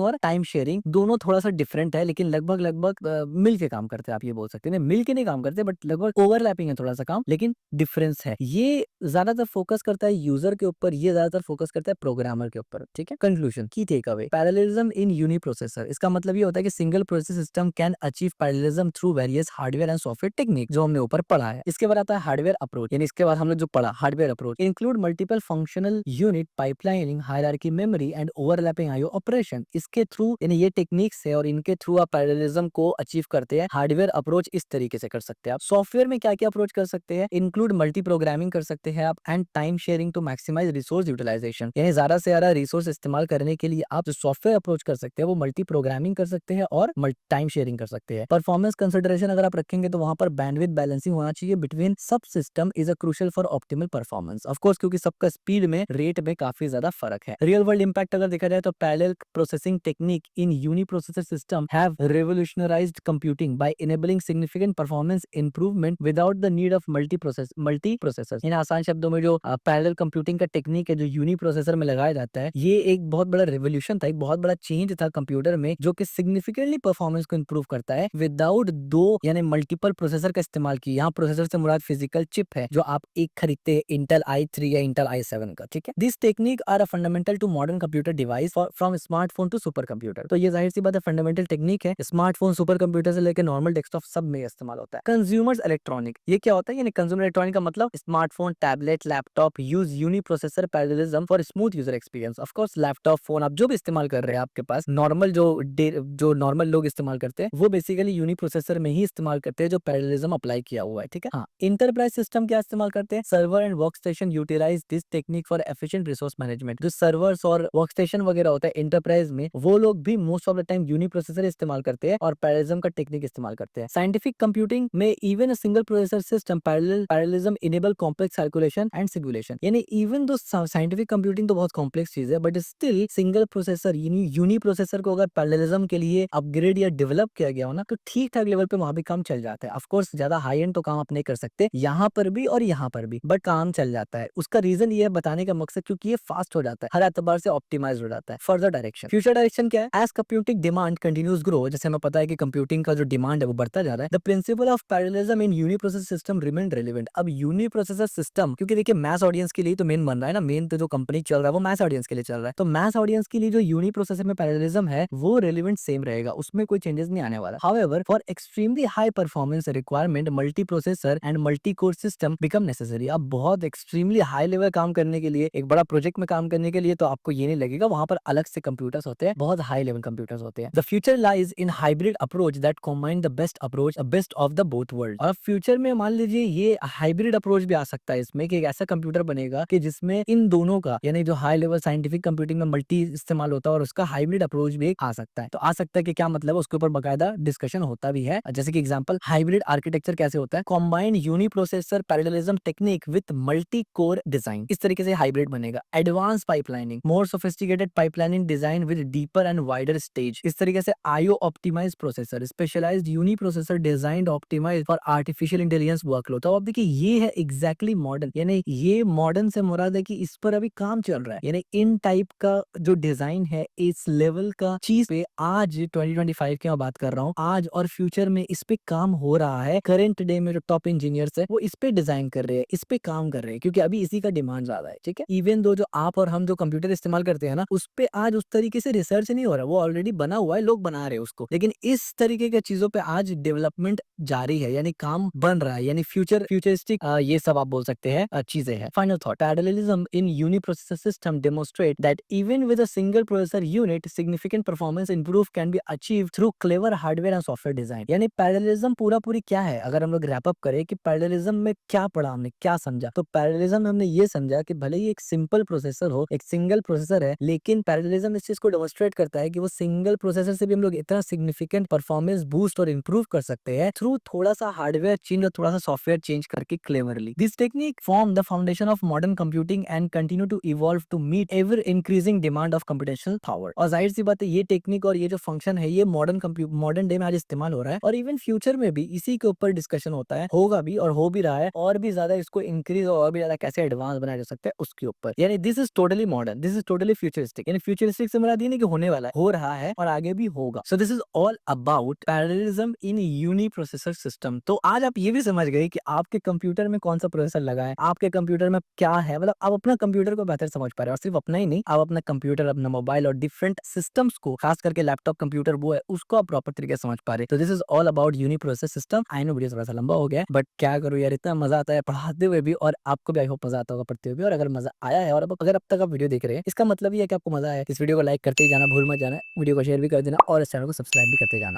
और टाइम शेयरिंग दोनों थोड़ा सा डिफरेंट है, लेकिन लगभग लगभग मिल के काम करते हैं, आप ये बोल सकते हैं। मिल के नहीं काम करते बट लगभग ओवरलैपिंग है थोड़ा सा काम, लेकिन डिफरेंस है। ये ज्यादातर फोकस करता है यूजर के ऊपर, ये ज्यादातर फोकस करता है प्रोग्रामर के ऊपर, ठीक है? कंक्लूजन की take away, parallelism in uniprocessor, इसका मतलब ये होता है कि single process system can achieve parallelism through various hardware and software technique, जो हमने ऊपर पढ़ा है। इसके बाद आता है हार्डवेयर अप्रोच, यानी इसके बाद हम लोग जो पढ़ा hardware approach include multiple functional unit, pipelining, hierarchy, memory and overlapping IO operation. इसके थ्रू यानी ये टेक्निक्स है और इनके थ्रू आप पैरेललिज्म को अचीव करते हैं। हार्डवेयर अप्रोच इस तरीके से कर सकते हैं आप। सॉफ्टवेयर में क्या क्या अप्रोच कर सकते हैं? इंक्लूड मल्टी प्रोग्रामिंग कर सकते हैं आप, and time sharing to maximise resource utilisation, यानी ज्यादा से ज्यादा रिसोर्स इस्तेमाल करने के लिए आप जो सॉफ्टवेयर अप्रोच कर सकते हैं वो मल्टी प्रोग्रामिंग कर सकते हैं और टाइम शेयरिंग कर सकते हैं। परफॉर्मेंस कंसिडरेशन अगर आप रखेंगे तो वहां पर बैंडविड्थ बैलेंसिंग होना चाहिए बिटवीन सब system is a crucial for optimal performance, of course क्योंकि सबका स्पीड में रेट में काफी ज्यादा फर्क है। रियल वर्ल्ड इंपैक्ट अगर देखा जाए तो parallel processing technique in uniprocessor system have revolutionized computing by enabling significant performance improvement without the need of multi-processors। इन आसान शब्दों में जो पैरेलल कंप्यूटिंग का टेक्निक है जो यूनी प्रोसेसर में लगाया जाता है, ये एक बहुत बड़ा रेवोल्यूशन था, एक बहुत बड़ा चेंज था कंप्यूटर में, जो कि सिग्निफिकेंटली परफॉर्मेंस को इंप्रूव करता है विदाउट दो यानी मल्टीपल प्रोसेसर का इस्तेमाल किया। यहाँ प्रोसेसर से मुराद फिजिकल चिप है जो आप एक खरीदते हैं इंटेल i3 या इंटेल i7 का, ठीक है? This technique are a fundamental to modern computer device from smartphone to supercomputer. तो ये जाहिर सी बात है फंडामेंटल टेक्निक है, स्मार्टफोन सुपर कंप्यूटर से लेकर नॉर्मल डेस्कटॉप सब में इस्तेमाल होता है। कंज्यूमर्स इलेक्ट्रॉनिक, ये क्या होता है? यानी कंज्यूमर इलेक्ट्रॉनिक का मतलब smartphone, tablet, laptop use uni processor parallelism for smooth user experience. Of course laptop, phone आप जो भी इस्तेमाल कर रहे हैं आपके पास नॉर्मल जो नॉर्मल लोग इस्तेमाल करते हैं वो बेसिकली यूनी प्रोसेसर में ही इस्तेमाल करते हैं जो पैरेललिज्म अप्लाई किया हुआ है, ठीक है? हाँ, इंटरप्राइज सिस्टम क्या इस्तेमाल करते हैं? Server and workstation utilise this technique for efficient resource management. जो सर्वर्स और वर्क स्टेशन वगैरह होता है इंटरप्राइज में, वो लोग भी most of the time uniprocessor इस्तेमाल करते हैं और पैरेललिज्म का टेक्निक इस्तेमाल करते हैं। साइंटिफिक कंप्यूटिंग में even a single processor system parallelism enable complex calculation and simulation, यानी इवन दो साइंटिफिक कंप्यूटिंग तो बहुत कॉम्प्लेक्स चीज है but still single processor uniprocessor को अगर पैरेललिज्म के लिए अपग्रेड या डेवलप किया गया हो ना, तो ठीक ठाक लेवल पे वहां भी काम चल जाता है। ऑफ कोर्स ज्यादा हाई एंड तो काम आप नहीं कर सकते यहाँ पर भी और यहाँ पर भी, बट काम काम चल जाता है। उसका रीजन ये है बताने का मकसद, क्योंकि ये फास्ट हो जाता है, हर एतबार से ऑप्टिमाइज हो जाता है। फर्दर डायरेक्शन, फ्यूचर डायरेक्शन क्या है? Edge computing demand continuous grow, जैसे हमें पता है कि कंप्यूटिंग का जो डिमांड है वो बढ़ता जा रहा है, the principle of parallelism in uniprocessor system remain relevant. अब यूनिप्रोसेसर सिस्टम, क्योंकि देखिए मैस ऑडियंस के लिए तो मेन बन रहा है ना, मेन तो जो कंपनी चल रहा है वो मैस ऑडियंस के लिए चल रहा है, तो मैस ऑडियंस के लिए जो यूनिप्रोसेसर में पैरेललिज्म है वो रेलेवेंट सेम रहेगा, उसमें कोई चेंजेस नहीं आने वाला। However for extremely high performance requirement multi processor and multi core system become necessary. अब बहुत एक्सट्रीमली हाई लेवल काम करने के लिए, एक बड़ा प्रोजेक्ट में काम करने के लिए, तो आपको ये नहीं लगेगा वहां पर अलग से कंप्यूटर्स होते हैं, बहुत हाई लेवल कंप्यूटर्स होते हैं। The future lies in hybrid approach that combine the best approach, best of the both world. और फ्यूचर में मान लीजिए ये हाइब्रिड अप्रोच भी आ सकता है इसमें, कि एक ऐसा कंप्यूटर बनेगा कि जिसमें इन दोनों का, यानी जो हाई लेवल साइंटिफिक कंप्यूटिंग में मल्टी इस्तेमाल होता है और उसका हाइब्रिड अप्रोच भी आ सकता है। तो आ सकता है कि क्या मतलब है, उसके ऊपर बकायदा डिस्कशन होता भी है। जैसे कि एग्जांपल, हाइब्रिड आर्किटेक्चर कैसे होता है? Combined uniprocessor parallelism technique with multicore design, इस तरीके से हाइब्रिड बनेगा। Advance pipelining, more sophisticated pipelining design with deeper and wider stage, इस तरीके से IO optimised processor, specialised uniprocessor designed optimised for artificial intelligence workload. तो अब देखिए ये है एग्जैक्टली मॉडर्न, यानी ये मॉडर्न से मुराद है कि इस पर अभी काम चल रहा है, यानी इन टाइप का जो डिजाइन है, इस लेवल का चीज पे आज 2025 की मैं बात कर रहा हूँ, आज और फ्यूचर में इस पे काम हो रहा है। करंट डे में जो टॉप इंजीनियर्स है वो इस पे डिजाइन कर रहे हैं, इस पे काम कर रहे हैं, क्योंकि अभी इसी का डिमांड ज्यादा है। ठीक है, इवन दो जो आप और हम जो कंप्यूटर इस्तेमाल करते हैं ना, उस पे आज उस तरीके से रिसर्च नहीं हो रहा, वो ऑलरेडी बना हुआ है, लोग बना रहे हैं उसको, लेकिन इस तरीके के चीजों पे आज डेवलपमेंट जारी है, यानी काम बन रहा है, यानी फ्यूचरिस्टिक ये सब आप बोल सकते हैं चीजें हैं। Final thought, parallelism in uniprocessor system demonstrate that even with a single processor unit significant performance improve can be achieve through clever hardware and software design. यानी पैरेललिज्म पूरा पूरी क्या है, अगर हम लोग रैप अप करें कि पैरेललिज्म में क्या पढ़ा, हमने क्या समझा, तो पैरेललिज्म में हमने ये समझा कि भले ही एक सिंपल प्रोसेसर हो, एक सिंगल प्रोसेसर है, लेकिन पैरेललिज्म इस चीज को डेमोन्स्ट्रेट करता है कि वो सिंगल प्रोसेसर से भी हम लोग इतना सिग्निफिकेंट परफॉर्मेंस बूस्ट और इंप्रूव कर सकते हैं थ्रू थोड़ा सा हार्डवेयर चेंज और थोड़ा सा सॉफ्टवेयर चेंज करके cleverly. This technique form the foundation of modern computing and continue to evolve to meet ever increasing demand of computational power. और जाहिर सी बात है ये टेक्निक और ये जो फंक्शन है ये मॉडर्न डे में आज इस्तेमाल हो रहा है, और इवन फ्यूचर में भी इसी के ऊपर डिस्कशन होता है, होगा भी और हो भी रहा है, और भी ज्यादा इसको इंक्रीज और भी ज्यादा कैसे एडवांस बनाया जा सकता है उसके ऊपर। यानी this is totally modern, this is totally futuristic. यानी फ्यूचरिस्टिक से मेरा नहीं कि होने वाला है, हो रहा है और आगे भी होगा। So this is all about parallelism in uniprocessor system. तो आज आप ये भी समझ गए कि आपके कंप्यूटर में कौन सा प्रोसेसर लगा है, आपके कंप्यूटर में क्या है, मतलब आप अपना कंप्यूटर को बेहतर समझ पा रहे हो, और सिर्फ अपना ही नहीं, आप अपना कंप्यूटर, अपना मोबाइल और डिफरेंट सिस्टम्स को, खास करके लैपटॉप कंप्यूटर वो है, उसको आप प्रॉपर तरीके से समझ पा रहे। तो this is all about uniprocessor system. I know video थोड़ा सा लंबा हो गया, बट क्या करूँ यार, इतना मजा आता है पढ़ाते हुए भी, और आपको भी आई होप मजा आता होगा पढ़ते हुए भी। और अगर मजा आया है और अगर अब तक आप वीडियो देख रहे हैं, इसका मतलब ये है कि आपको मजा आया है। इस वीडियो को लाइक करते ही जाना, भूल मत जाना, वीडियो को शेयर भी कर देना और इस चैनल को सब्सक्राइब भी करते जाना।